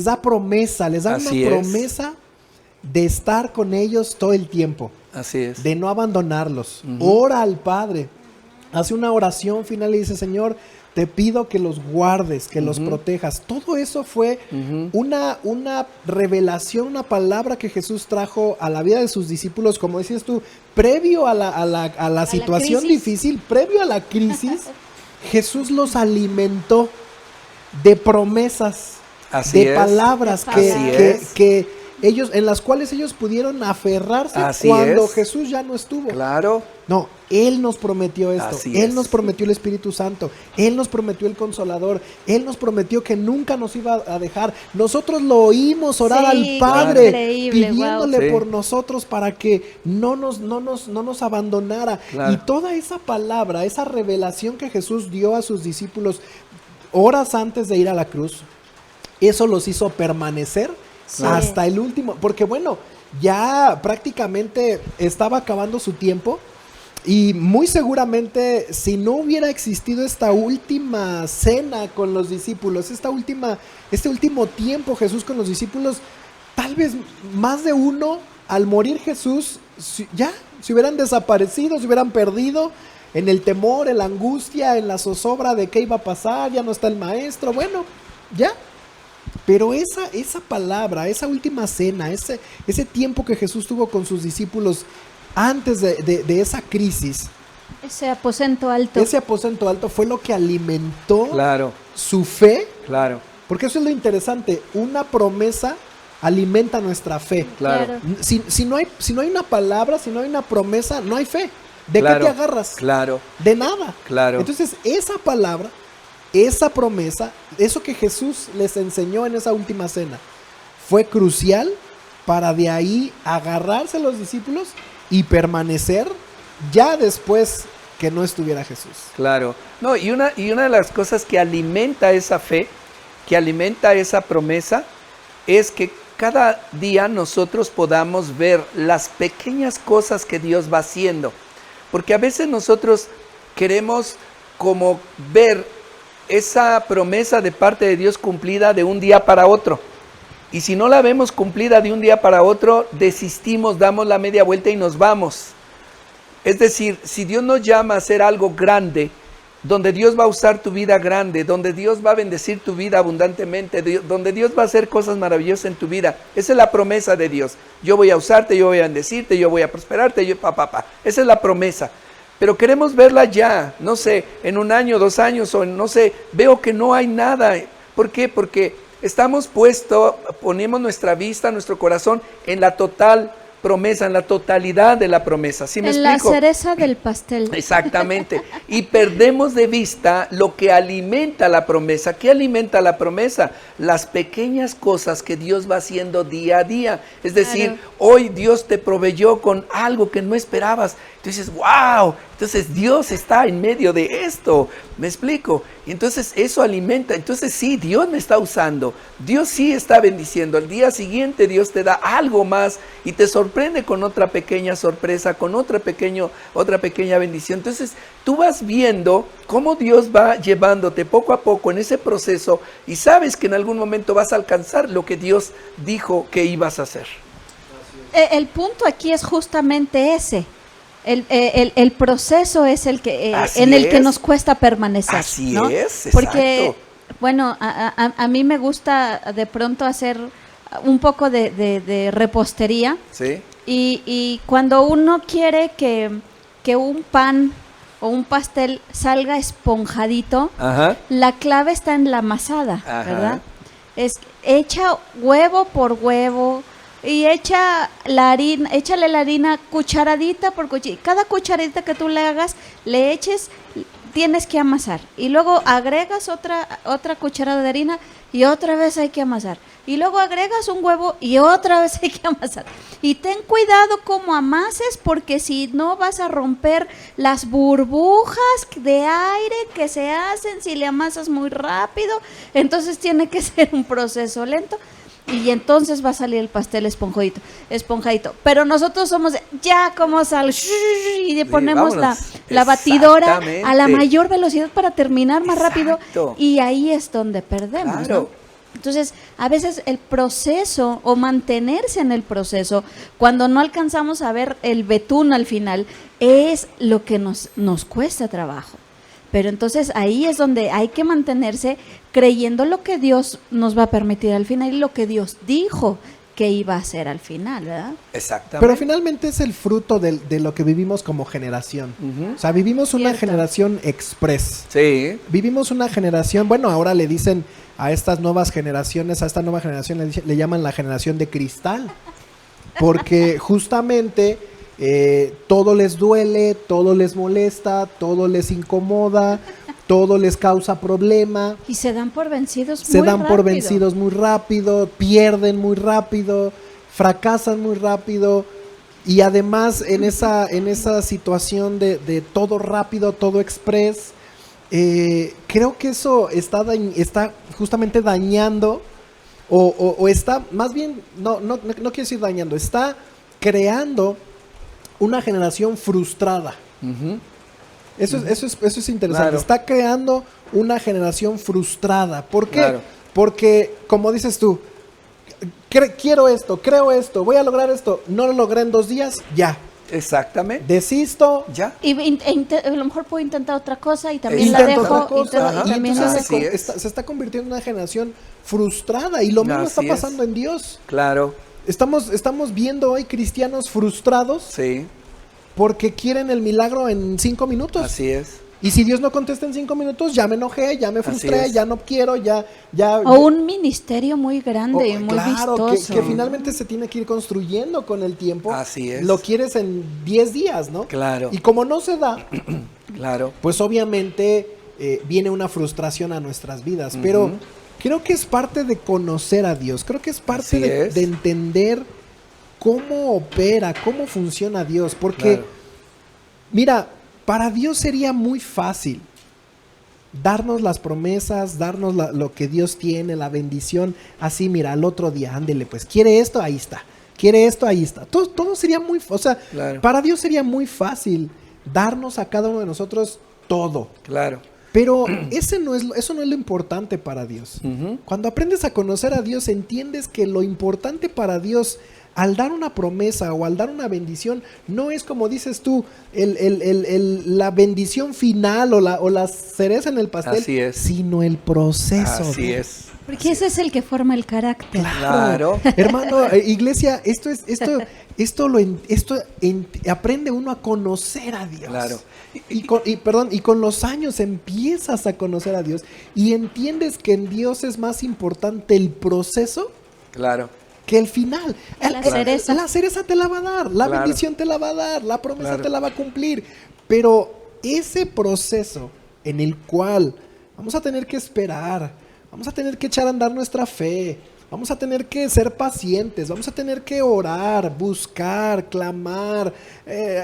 da promesa, les da Así una es. promesa de estar con ellos todo el tiempo. Así es. De no abandonarlos. Ora al Padre. Hace una oración final y dice: Señor, te pido que los guardes, que los protejas. Todo eso fue una revelación, una palabra que Jesús trajo a la vida de sus discípulos, como decías tú, previo a la situación difícil, previo a la crisis, Jesús los alimentó de promesas, Así de es. palabras que ellos, en las cuales ellos pudieron aferrarse. Así cuando es. Jesús ya no estuvo. Claro. No, Él nos prometió esto. Así Él es. nos prometió el Espíritu Santo. Él nos prometió el Consolador. Él nos prometió que nunca nos iba a dejar. Nosotros lo oímos orar al Padre, increíble, pidiéndole wow. por nosotros para que no nos abandonara. Claro. Y toda esa palabra, esa revelación que Jesús dio a sus discípulos horas antes de ir a la cruz, eso los hizo permanecer hasta el último, porque bueno, ya prácticamente estaba acabando su tiempo, y muy seguramente si no hubiera existido esta última cena con los discípulos, este último tiempo Jesús con los discípulos, tal vez más de uno al morir Jesús ya se hubieran desaparecido, se hubieran perdido en el temor, en la angustia, en la zozobra de qué iba a pasar, ya no está el maestro, bueno, ya. Pero esa palabra, esa última cena, ese tiempo que Jesús tuvo con sus discípulos antes de esa crisis, Ese aposento alto fue lo que alimentó Claro. su fe. Claro. Porque eso es lo interesante, una promesa alimenta nuestra fe. Claro. Si no hay una palabra, si no hay una promesa, no hay fe. ¿De Claro. qué te agarras? Claro. De nada. Claro. Entonces esa palabra, esa promesa, eso que Jesús les enseñó en esa última cena, fue crucial para de ahí agarrarse a los discípulos y permanecer ya después que no estuviera Jesús. Claro. No, y una de las cosas que alimenta esa fe, que alimenta esa promesa, es que cada día nosotros podamos ver las pequeñas cosas que Dios va haciendo. Porque a veces nosotros queremos como ver esa promesa de parte de Dios cumplida de un día para otro. Y si no la vemos cumplida de un día para otro, desistimos, damos la media vuelta y nos vamos. Es decir, si Dios nos llama a hacer algo grande, donde Dios va a usar tu vida grande, donde Dios va a bendecir tu vida abundantemente, donde Dios va a hacer cosas maravillosas en tu vida. Esa es la promesa de Dios. Yo voy a usarte, yo voy a bendecirte, yo voy a prosperarte, Esa es la promesa. Pero queremos verla ya, no sé, en 1 año, 2 años, o no sé, veo que no hay nada. ¿Por qué? Porque estamos ponemos nuestra vista, nuestro corazón en la total promesa, en la totalidad de la promesa. ¿Sí me explico? En la cereza del pastel. Exactamente. Y perdemos de vista lo que alimenta la promesa. ¿Qué alimenta la promesa? Las pequeñas cosas que Dios va haciendo día a día. Es decir, hoy Dios te proveyó con algo que no esperabas. Tú dices, wow, entonces Dios está en medio de esto. ¿Me explico? Y entonces eso alimenta. Entonces sí, Dios me está usando. Dios sí está bendiciendo. Al día siguiente Dios te da algo más y te sorprende con otra pequeña sorpresa, con otra pequeña bendición. Entonces tú vas viendo cómo Dios va llevándote poco a poco en ese proceso y sabes que en algún momento vas a alcanzar lo que Dios dijo que ibas a hacer. El punto aquí es justamente ese. El proceso es el que en el que nos cuesta permanecer. Así ¿no? es, exacto. Porque, bueno, a mí me gusta de pronto hacer un poco de repostería. Sí. Y cuando uno quiere que un pan o un pastel salga esponjadito, Ajá. la clave está en la amasada, Ajá. ¿verdad? Es echa huevo por huevo y échale la harina cucharadita por cucharadita. Cada cucharadita que tú le hagas, le eches, tienes que amasar. Y luego agregas otra cucharada de harina y otra vez hay que amasar. Y luego agregas un huevo y otra vez hay que amasar. Y ten cuidado cómo amases, porque si no vas a romper las burbujas de aire que se hacen si le amasas muy rápido. Entonces tiene que ser un proceso lento. Y entonces va a salir el pastel esponjadito. Pero nosotros somos ya como sal y le ponemos la batidora a la mayor velocidad para terminar más rápido. Y ahí es donde perdemos, claro. ¿no? Entonces, a veces el proceso o mantenerse en el proceso, cuando no alcanzamos a ver el betún al final, es lo que nos cuesta trabajo. Pero entonces ahí es donde hay que mantenerse creyendo lo que Dios nos va a permitir al final y lo que Dios dijo que iba a hacer al final, ¿verdad? Exactamente. Pero finalmente es el fruto de lo que vivimos como generación. Uh-huh. O sea, vivimos una Cierto. generación express. Sí. Vivimos una generación, bueno, ahora le dicen a estas nuevas generaciones, a esta nueva generación le llaman la generación de cristal. Porque justamente todo les duele, todo les molesta, todo les incomoda, todo les causa problema. Y se dan por vencidos Se muy dan por rápido. vencidos muy rápido, pierden muy rápido, fracasan muy rápido. Y además en esa situación de todo rápido, todo express, creo que eso está justamente dañando o está, más bien, no quiero decir dañando, está creando una generación frustrada. Uh-huh. Eso es interesante. Claro. Está creando una generación frustrada. ¿Por qué? Claro. Porque, como dices tú, quiero esto, creo esto, voy a lograr esto, no lo logré en 2 días, ya. Exactamente. Desisto. Ya. Y a lo mejor puedo intentar otra cosa y también la Intento dejo. otra cosa, Y y también la entonces dejo. se está convirtiendo en una generación frustrada. Y lo mismo Así está es. pasando en Dios. Claro. Estamos viendo hoy cristianos frustrados Sí. porque quieren el milagro en 5 minutos. Así es. Y si Dios no contesta en 5 minutos, ya me enojé, ya me frustré, es. ya no quiero, ya. O un ministerio muy grande y muy claro, vistoso. que finalmente se tiene que ir construyendo con el tiempo. Así es. Lo quieres en 10 días, ¿no? Claro. Y como no se da, Claro. pues obviamente viene una frustración a nuestras vidas. Pero creo que es parte de conocer a Dios. Creo que es parte Así es. de entender cómo opera, cómo funciona Dios. Porque, Claro. mira, para Dios sería muy fácil darnos las promesas, darnos lo que Dios tiene, la bendición, así, mira, al otro día, ándele, pues, quiere esto, ahí está, quiere esto, ahí está. Todo sería muy, o sea, Claro. para Dios sería muy fácil darnos a cada uno de nosotros todo. Claro. Pero eso no es lo importante para Dios. Uh-huh. Cuando aprendes a conocer a Dios, entiendes que lo importante para Dios al dar una promesa o al dar una bendición, no es como dices tú, la bendición final o la cereza en el pastel, Así es. sino el proceso. Así es. Porque ese es el que forma el carácter. Claro. Hermano, iglesia, aprende uno a conocer a Dios. Claro. Y con los años empiezas a conocer a Dios y entiendes que en Dios es más importante el proceso, Claro, que el final. La cereza. La cereza te la va a dar, la Claro. bendición te la va a dar, la promesa Claro. te la va a cumplir. Pero ese proceso en el cual vamos a tener que esperar, vamos a tener que echar a andar nuestra fe, vamos a tener que ser pacientes, vamos a tener que orar, buscar, clamar,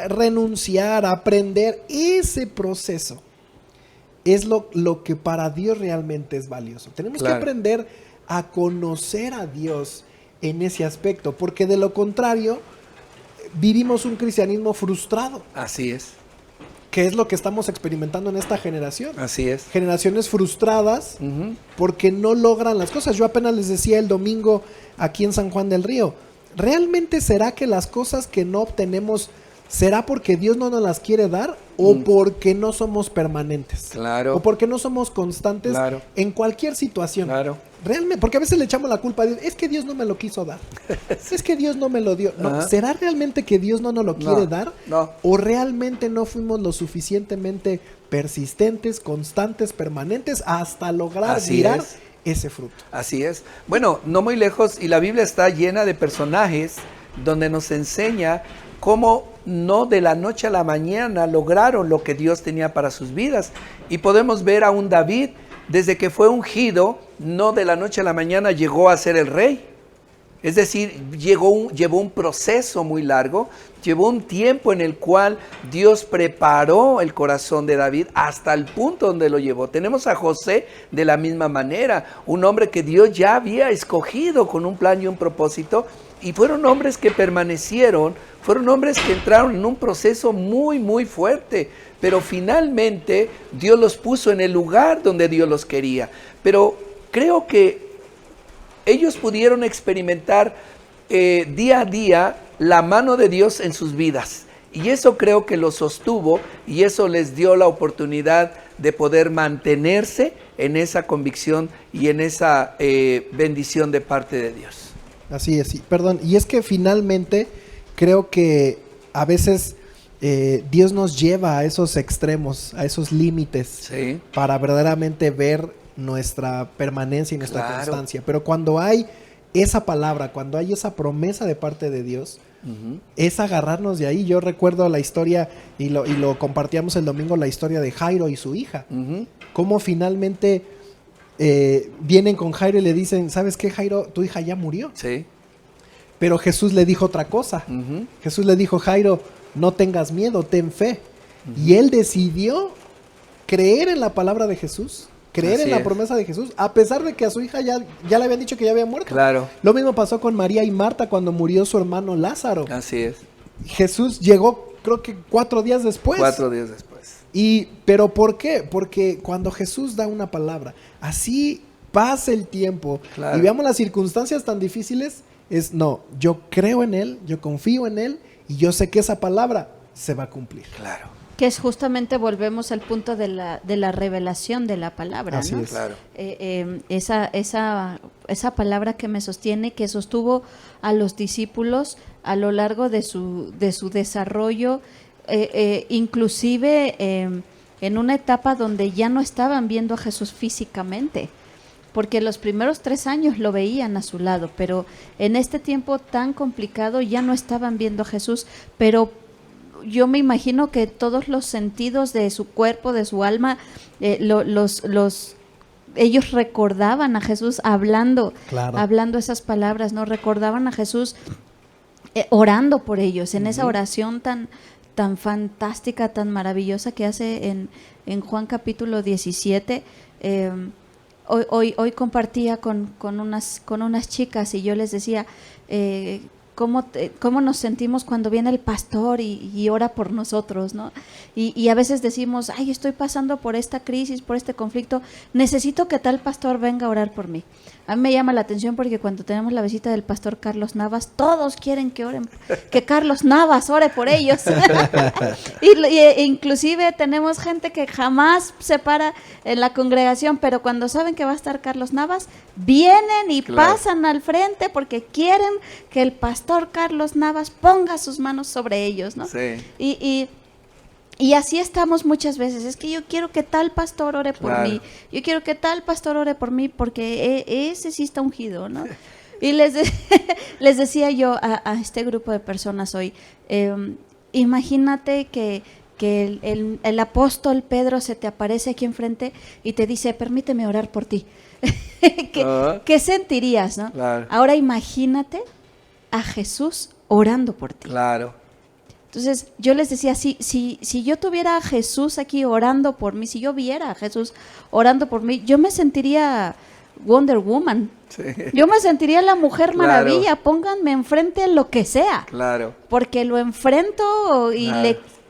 renunciar, aprender. Ese proceso es lo que para Dios realmente es valioso. Tenemos que Claro. aprender a conocer a Dios en ese aspecto, porque de lo contrario vivimos un cristianismo frustrado, así es. que es lo que estamos experimentando en esta generación. Así es. Generaciones frustradas Ujú. porque no logran las cosas. Yo apenas les decía el domingo aquí en San Juan del Río, ¿realmente será que las cosas que no obtenemos será porque Dios no nos las quiere dar o porque no somos permanentes? Claro. O porque no somos constantes Claro. en cualquier situación. Claro. Realmente, porque a veces le echamos la culpa a Dios, es que Dios no me lo quiso dar, es que Dios no me lo dio. No, Ajá. ¿será realmente que Dios no nos lo quiere No, dar? no. ¿O realmente no fuimos lo suficientemente persistentes, constantes, permanentes hasta lograr Así mirar es. ese fruto? Así es. Bueno, no muy lejos, y la Biblia está llena de personajes donde nos enseña cómo no de la noche a la mañana lograron lo que Dios tenía para sus vidas. Y podemos ver a un David, desde que fue ungido, no de la noche a la mañana llegó a ser el rey. Es decir, llevó un proceso muy largo, llevó un tiempo en el cual Dios preparó el corazón de David hasta el punto donde lo llevó. Tenemos a José de la misma manera, un hombre que Dios ya había escogido con un plan y un propósito, y fueron hombres que permanecieron, fueron hombres que entraron en un proceso muy, muy fuerte, pero finalmente Dios los puso en el lugar donde Dios los quería. Pero creo que ellos pudieron experimentar día a día la mano de Dios en sus vidas. Y eso creo que los sostuvo y eso les dio la oportunidad de poder mantenerse en esa convicción y en esa bendición de parte de Dios. Así es, sí, perdón. Y es que finalmente creo que a veces Dios nos lleva a esos extremos, a esos límites, Sí. para verdaderamente ver nuestra permanencia y nuestra Claro. constancia. Pero cuando hay esa palabra, cuando hay esa promesa de parte de Dios, es agarrarnos de ahí. Yo recuerdo la historia, y lo compartíamos el domingo, la historia de Jairo y su hija. Ujú. Cómo finalmente vienen con Jairo y le dicen, ¿sabes qué, Jairo? Tu hija ya murió. Sí. Pero Jesús le dijo otra cosa. Ujú. Jesús le dijo, Jairo, no tengas miedo, ten fe. Y él decidió creer en la palabra de Jesús, creer Así en la es. promesa de Jesús, a pesar de que a su hija ya le habían dicho que ya había muerto. Claro. Lo mismo pasó con María y Marta cuando murió su hermano Lázaro. Así es. Jesús llegó, creo que 4 días después. 4 días después. Pero ¿por qué? Porque cuando Jesús da una palabra, así pasa el tiempo, Claro. y veamos las circunstancias tan difíciles, yo creo en Él, yo confío en Él, y yo sé que esa palabra se va a cumplir. Claro. Que es justamente, volvemos al punto de la revelación de la palabra, Así ¿no? es. Claro. Esa palabra que me sostiene, que sostuvo a los discípulos a lo largo de su desarrollo, inclusive en una etapa donde ya no estaban viendo a Jesús físicamente, porque los primeros 3 años lo veían a su lado, pero en este tiempo tan complicado ya no estaban viendo a Jesús, pero yo me imagino que todos los sentidos de su cuerpo, de su alma, ellos recordaban a Jesús hablando esas palabras, ¿no? Recordaban a Jesús orando por ellos, en esa oración tan fantástica, tan maravillosa que hace en Juan capítulo 17. Hoy compartía con unas chicas y yo les decía, cómo nos sentimos cuando viene el pastor y ora por nosotros, ¿no? Y a veces decimos, ay, estoy pasando por esta crisis, por este conflicto, necesito que tal pastor venga a orar por mí. A mí me llama la atención porque cuando tenemos la visita del pastor Carlos Navas, todos quieren que oren, que Carlos Navas ore por ellos. e inclusive tenemos gente que jamás se para en la congregación, pero cuando saben que va a estar Carlos Navas, vienen y pasan al frente porque quieren que el pastor Carlos Navas ponga sus manos sobre ellos, ¿no? Sí. Y así estamos muchas veces. Es que yo quiero que tal pastor ore por mí. Yo quiero que tal pastor ore por mí porque ese sí está ungido, ¿no? Y les decía yo a este grupo de personas hoy, imagínate que el apóstol Pedro se te aparece aquí enfrente y te dice, permíteme orar por ti. ¿Qué sentirías, no? Claro. Ahora imagínate a Jesús orando por ti. Claro. Entonces yo les decía, si yo tuviera a Jesús aquí orando por mí, si yo viera a Jesús orando por mí, yo me sentiría Wonder Woman. Sí. Yo me sentiría la Mujer Maravilla. Pónganme enfrente lo que sea. Claro. Porque lo enfrento y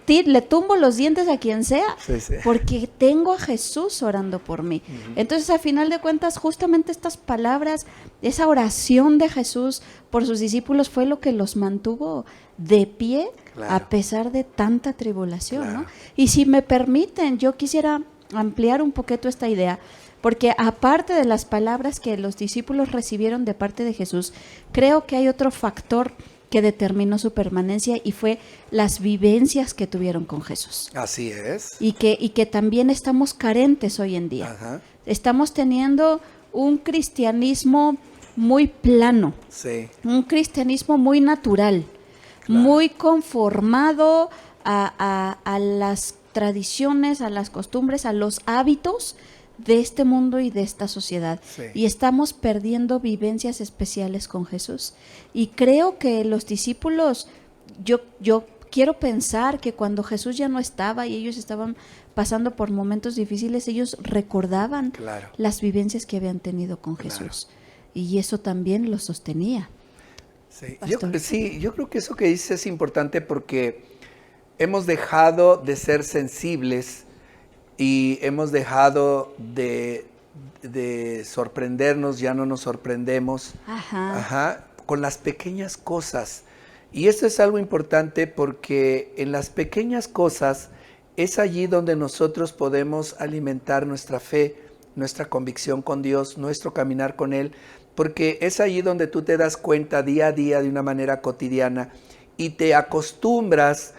le tumbo los dientes a quien sea, porque tengo a Jesús orando por mí. Entonces, a final de cuentas, justamente estas palabras, esa oración de Jesús por sus discípulos fue lo que los mantuvo de pie a pesar de tanta tribulación, ¿no? Y si me permiten, yo quisiera ampliar un poquito esta idea, porque aparte de las palabras que los discípulos recibieron de parte de Jesús, creo que hay otro factor que determinó su permanencia y fue las vivencias que tuvieron con Jesús. Así es. Y que también estamos carentes hoy en día. Ajá. Estamos teniendo un cristianismo muy plano, un cristianismo muy natural, muy conformado a las tradiciones, a las costumbres, a los hábitos de este mundo y de esta sociedad. Y estamos perdiendo vivencias especiales con Jesús. Y creo que los discípulos, yo quiero pensar que cuando Jesús ya no estaba y ellos estaban pasando por momentos difíciles, ellos recordaban las vivencias que habían tenido con Jesús. Y eso también los sostenía. Yo creo que eso que dices es importante porque hemos dejado de ser sensibles y hemos dejado de sorprendernos, ya no nos sorprendemos con las pequeñas cosas. Y esto es algo importante porque en las pequeñas cosas es allí donde nosotros podemos alimentar nuestra fe, nuestra convicción con Dios, nuestro caminar con Él, porque es allí donde tú te das cuenta día a día de una manera cotidiana y te acostumbras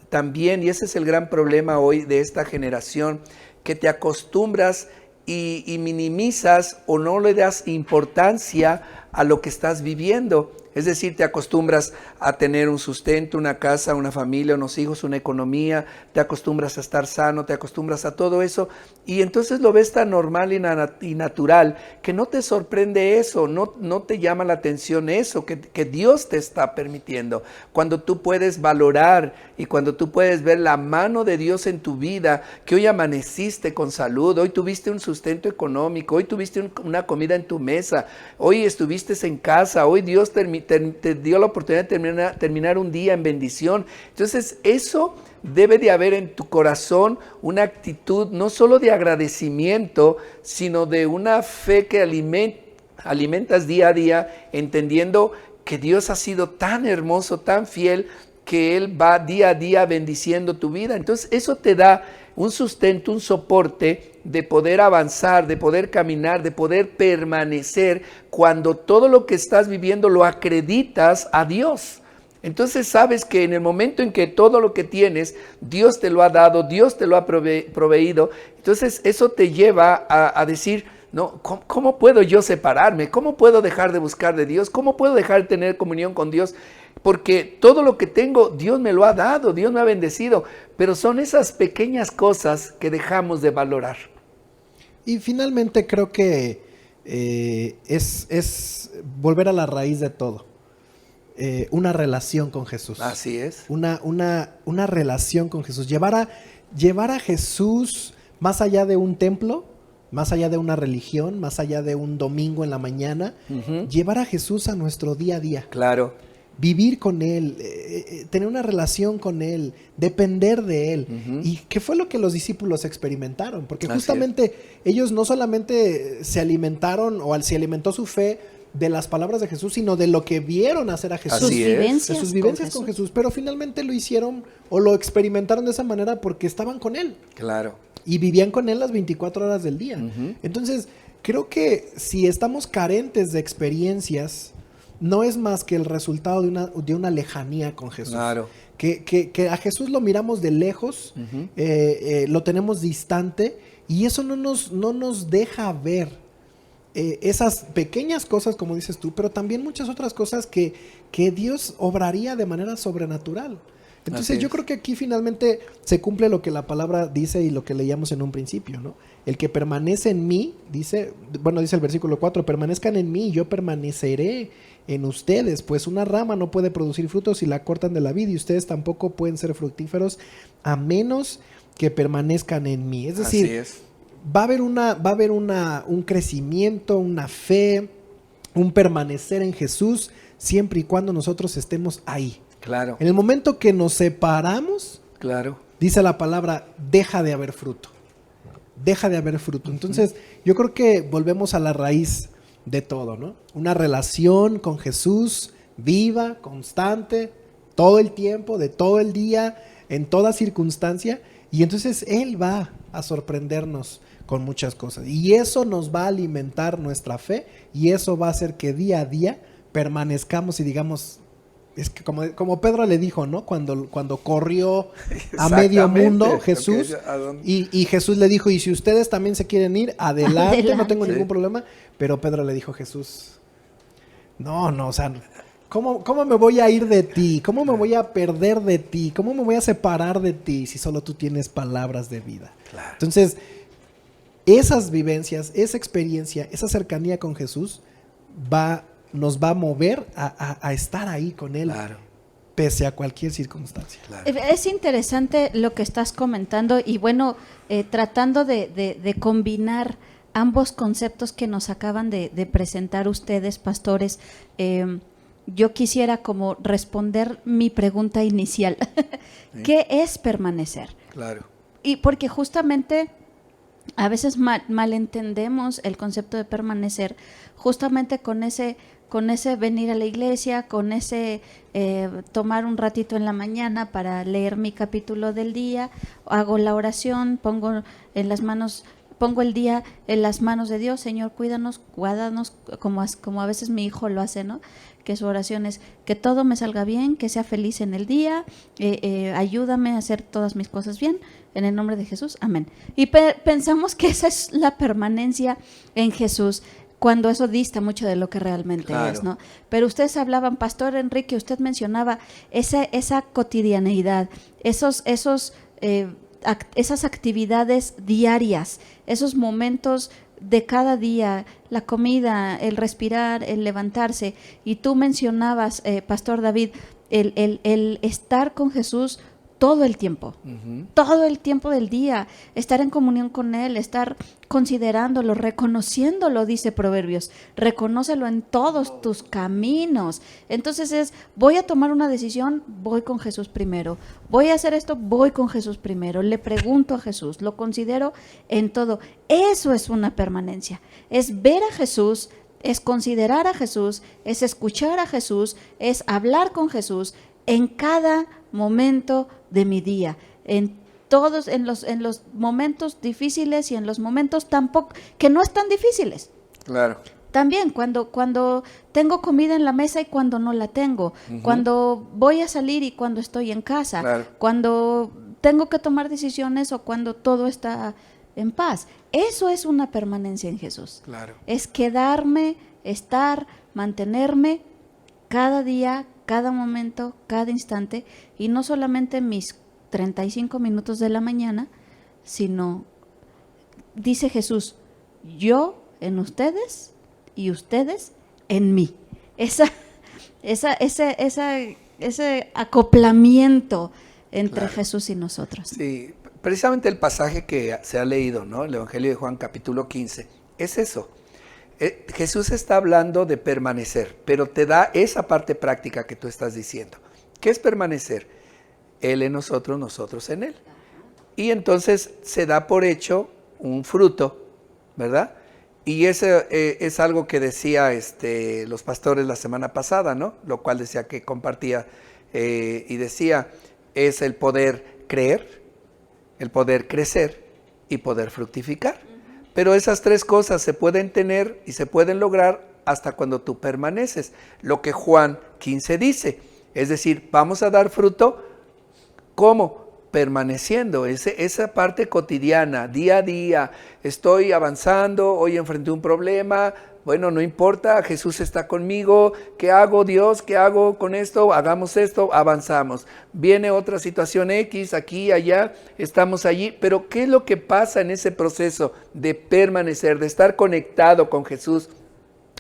también, y ese es el gran problema hoy de esta generación, que te acostumbras y minimizas o no le das importancia a lo que estás viviendo. Es decir, te acostumbras a tener un sustento, una casa, una familia, unos hijos, una economía, te acostumbras a estar sano, te acostumbras a todo eso y entonces lo ves tan normal y natural que no te sorprende eso, no te llama la atención eso que Dios te está permitiendo. Cuando tú puedes valorar y cuando tú puedes ver la mano de Dios en tu vida, que hoy amaneciste con salud, hoy tuviste un sustento económico, hoy tuviste una comida en tu mesa, hoy estuviste en casa, hoy Dios te dio la oportunidad de terminar un día en bendición. Entonces eso debe de haber en tu corazón una actitud no solo de agradecimiento, sino de una fe que alimentas día a día, entendiendo que Dios ha sido tan hermoso, tan fiel, que Él va día a día bendiciendo tu vida. Entonces eso te da un sustento, un soporte de poder avanzar, de poder caminar, de poder permanecer cuando todo lo que estás viviendo lo acreditas a Dios. Entonces sabes que en el momento en que todo lo que tienes, Dios te lo ha dado, Dios te lo ha proveído, entonces eso te lleva a decir, no, ¿cómo puedo yo separarme? ¿Cómo puedo dejar de buscar de Dios? ¿Cómo puedo dejar de tener comunión con Dios? Porque todo lo que tengo, Dios me lo ha dado, Dios me ha bendecido, pero son esas pequeñas cosas que dejamos de valorar. Y finalmente creo que es volver a la raíz de todo. Una relación con Jesús. Así es. Una relación con Jesús. Llevar a Jesús más allá de un templo, más allá de una religión, más allá de un domingo en la mañana, llevar a Jesús a nuestro día a día. Claro. vivir con Él, tener una relación con Él, depender de Él. ¿Y qué fue lo que los discípulos experimentaron? Porque justamente ellos no solamente se alimentaron o se alimentó su fe de las palabras de Jesús, sino de lo que vieron hacer a Jesús. De sus vivencias con Jesús. Pero finalmente lo hicieron o lo experimentaron de esa manera porque estaban con Él. Claro. Y vivían con Él las 24 horas del día. Entonces, creo que si estamos carentes de experiencias, no es más que el resultado de una lejanía con Jesús. Claro. Que a Jesús lo miramos de lejos, lo tenemos distante, y eso no nos deja ver esas pequeñas cosas, como dices tú, pero también muchas otras cosas que Dios obraría de manera sobrenatural. Entonces yo creo que aquí finalmente se cumple lo que la palabra dice y lo que leíamos en un principio, ¿no? El que permanece en mí, dice el versículo 4, permanezcan en mí y yo permaneceré en ustedes, pues una rama no puede producir frutos si la cortan de la vid, y ustedes tampoco pueden ser fructíferos a menos que permanezcan en mí. Es decir, va a haber un crecimiento, una fe, un permanecer en Jesús, siempre y cuando nosotros estemos ahí. Claro. En el momento que nos separamos, dice la palabra, deja de haber fruto. Deja de haber fruto. Entonces, yo creo que volvemos a la raíz de todo, ¿no? Una relación con Jesús viva, constante, todo el tiempo, de todo el día, en toda circunstancia, y entonces Él va a sorprendernos con muchas cosas. Y eso nos va a alimentar nuestra fe, y eso va a hacer que día a día permanezcamos y digamos... Es que como Pedro le dijo, ¿no? Cuando corrió a medio mundo Jesús, y Jesús le dijo, y si ustedes también se quieren ir, adelante. No tengo ningún problema. Pero Pedro le dijo a Jesús, no, o sea, ¿cómo me voy a ir de ti? ¿Cómo me voy a perder de ti? ¿Cómo me voy a separar de ti si solo tú tienes palabras de vida? Claro. Entonces, esas vivencias, esa experiencia, esa cercanía con Jesús nos va a mover a estar ahí con Él, pese a cualquier circunstancia. Claro. Es interesante lo que estás comentando, y bueno, tratando de combinar ambos conceptos que nos acaban de presentar ustedes, pastores. Yo quisiera como responder mi pregunta inicial. ¿Qué es permanecer? Claro. Y porque justamente a veces malentendemos el concepto de permanecer, justamente con ese venir a la iglesia, con ese tomar un ratito en la mañana para leer mi capítulo del día, hago la oración, pongo el día en las manos de Dios. Señor, cuídanos, guárdanos, como a veces mi hijo lo hace, ¿no? Que su oración es que todo me salga bien, que sea feliz en el día, ayúdame a hacer todas mis cosas bien, en el nombre de Jesús, amén. Y pensamos que esa es la permanencia en Jesús, cuando eso dista mucho de lo que realmente es, ¿no? Pero ustedes hablaban, Pastor Enrique, usted mencionaba esa cotidianeidad, esas actividades diarias, esos momentos de cada día, la comida, el respirar, el levantarse. Y tú mencionabas, Pastor David, el estar con Jesús todo el tiempo, todo el tiempo del día, estar en comunión con Él, estar considerándolo, reconociéndolo, dice Proverbios, reconócelo en todos tus caminos. Entonces voy a tomar una decisión, voy con Jesús primero, voy a hacer esto, voy con Jesús primero, le pregunto a Jesús, lo considero en todo. Eso es una permanencia, es ver a Jesús, es considerar a Jesús, es escuchar a Jesús, es hablar con Jesús en cada momento de mi día, en los momentos difíciles y en los momentos tampoco que no están difíciles. Claro. También cuando tengo comida en la mesa y cuando no la tengo, cuando voy a salir y cuando estoy en casa, cuando tengo que tomar decisiones o cuando todo está en paz. Eso es una permanencia en Jesús. Claro. Es quedarme, estar, mantenerme cada día, cada momento, cada instante, y no solamente mis 35 minutos de la mañana, sino, dice Jesús, yo en ustedes y ustedes en mí. Ese acoplamiento entre Jesús y nosotros. Sí, precisamente el pasaje que se ha leído, ¿no? El Evangelio de Juan capítulo 15, es eso. Jesús está hablando de permanecer, pero te da esa parte práctica que tú estás diciendo. ¿Qué es permanecer? Él en nosotros, nosotros en Él. Y entonces se da por hecho un fruto, ¿verdad? Y ese es algo que decía los pastores la semana pasada, ¿no? Lo cual decía que compartía y decía, es el poder creer, el poder crecer y poder fructificar. Pero esas tres cosas se pueden tener y se pueden lograr hasta cuando tú permaneces. Lo que Juan 15 dice, es decir, vamos a dar fruto, ¿cómo? Permaneciendo, esa parte cotidiana, día a día, estoy avanzando, hoy enfrenté un problema, bueno, no importa, Jesús está conmigo, ¿qué hago Dios? ¿Qué hago con esto? Hagamos esto, avanzamos. Viene otra situación X, aquí, allá, estamos allí, pero ¿qué es lo que pasa en ese proceso de permanecer, de estar conectado con Jesús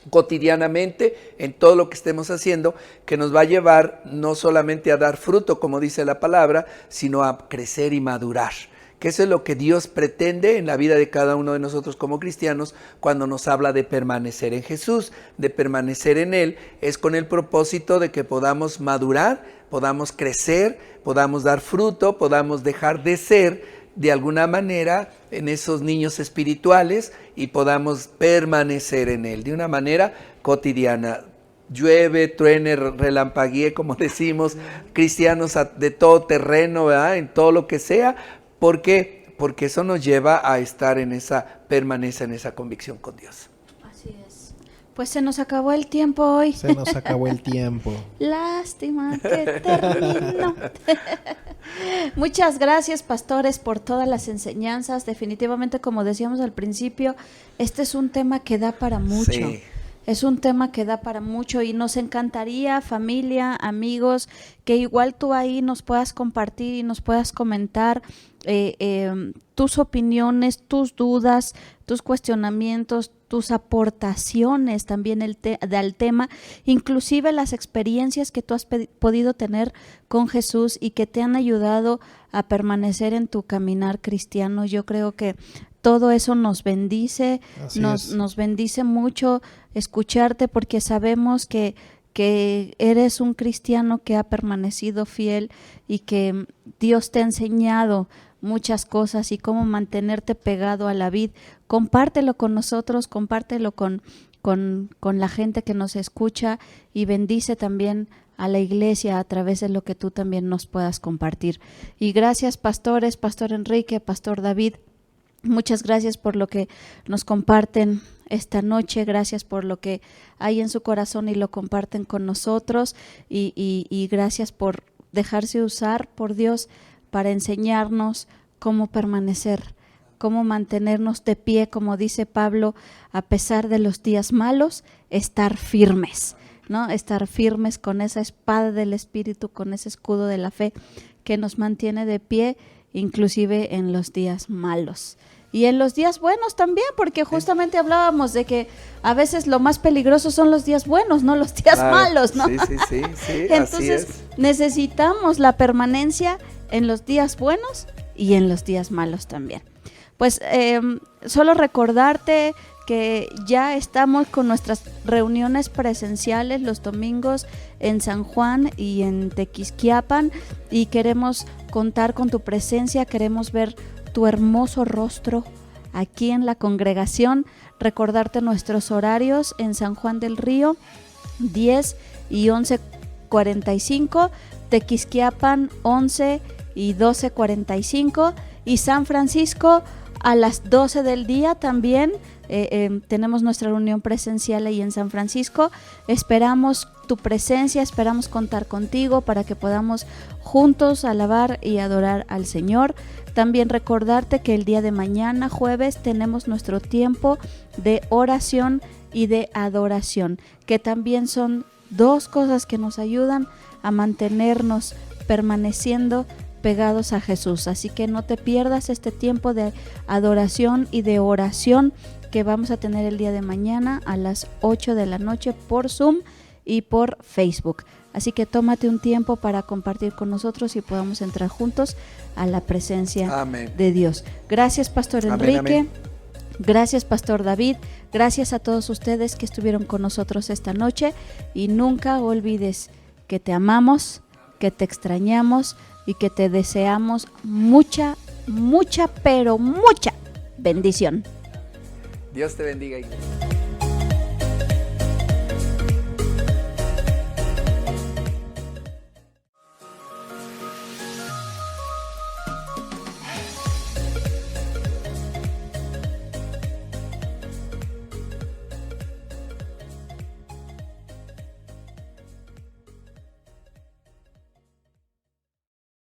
cotidianamente en todo lo que estemos haciendo, que nos va a llevar no solamente a dar fruto, como dice la palabra, sino a crecer y madurar? Que eso es lo que Dios pretende en la vida de cada uno de nosotros como cristianos cuando nos habla de permanecer en Jesús, de permanecer en Él, es con el propósito de que podamos madurar, podamos crecer, podamos dar fruto, podamos dejar de ser de alguna manera en esos niños espirituales y podamos permanecer en Él de una manera cotidiana. Llueve, truene, relampaguee, como decimos, cristianos de todo terreno, ¿verdad? En todo lo que sea. ¿Por qué? Porque eso nos lleva a estar en esa permanencia, en esa convicción con Dios. Así es. Pues se nos acabó el tiempo hoy. Se nos acabó el tiempo. Lástima que terminó. Muchas gracias, pastores, por todas las enseñanzas. Definitivamente, como decíamos al principio, este es un tema que da para mucho. Sí. Es un tema que da para mucho y nos encantaría, familia, amigos, que igual tú ahí nos puedas compartir y nos puedas comentar tus opiniones, tus dudas, tus cuestionamientos, tus aportaciones también al tema, inclusive las experiencias que tú has podido tener con Jesús y que te han ayudado a permanecer en tu caminar cristiano. Yo creo que todo eso nos bendice, nos bendice mucho escucharte, porque sabemos que eres un cristiano que ha permanecido fiel y que Dios te ha enseñado muchas cosas y cómo mantenerte pegado a la vid. Compártelo con nosotros, compártelo con la gente que nos escucha y bendice también a la iglesia a través de lo que tú también nos puedas compartir. Y gracias, pastores, Pastor Enrique, Pastor David. Muchas gracias por lo que nos comparten esta noche, gracias por lo que hay en su corazón y lo comparten con nosotros y gracias por dejarse usar por Dios para enseñarnos cómo permanecer, cómo mantenernos de pie, como dice Pablo, a pesar de los días malos, estar firmes, ¿no? Estar firmes con esa espada del Espíritu, con ese escudo de la fe que nos mantiene de pie, inclusive en los días malos. Y en los días buenos también, porque justamente hablábamos de que a veces lo más peligroso son los días buenos, no los días malos, ¿no? Sí, Entonces necesitamos la permanencia en los días buenos y en los días malos también. Pues solo recordarte que ya estamos con nuestras reuniones presenciales los domingos en San Juan y en Tequisquiapan y queremos contar con tu presencia, queremos ver tu hermoso rostro aquí en la congregación. Recordarte nuestros horarios: en San Juan del Río 10 y 11:45, Tequisquiapan 11 y 12:45 y San Francisco a las 12 del día también. Tenemos nuestra reunión presencial ahí en San Francisco. Esperamos tu presencia, esperamos contar contigo para que podamos juntos alabar y adorar al Señor. También recordarte que el día de mañana, jueves, tenemos nuestro tiempo de oración y de adoración, que también son dos cosas que nos ayudan a mantenernos permaneciendo pegados a Jesús. Así que no te pierdas este tiempo de adoración y de oración que vamos a tener el día de mañana a las 8 de la noche por Zoom y por Facebook. Así que tómate un tiempo para compartir con nosotros y podamos entrar juntos a la presencia de Dios. Gracias, Pastor Enrique. Amén. Gracias, Pastor David. Gracias a todos ustedes que estuvieron con nosotros esta noche. Y nunca olvides que te amamos, que te extrañamos y que te deseamos mucha, mucha, pero mucha bendición. Dios te bendiga, iglesia.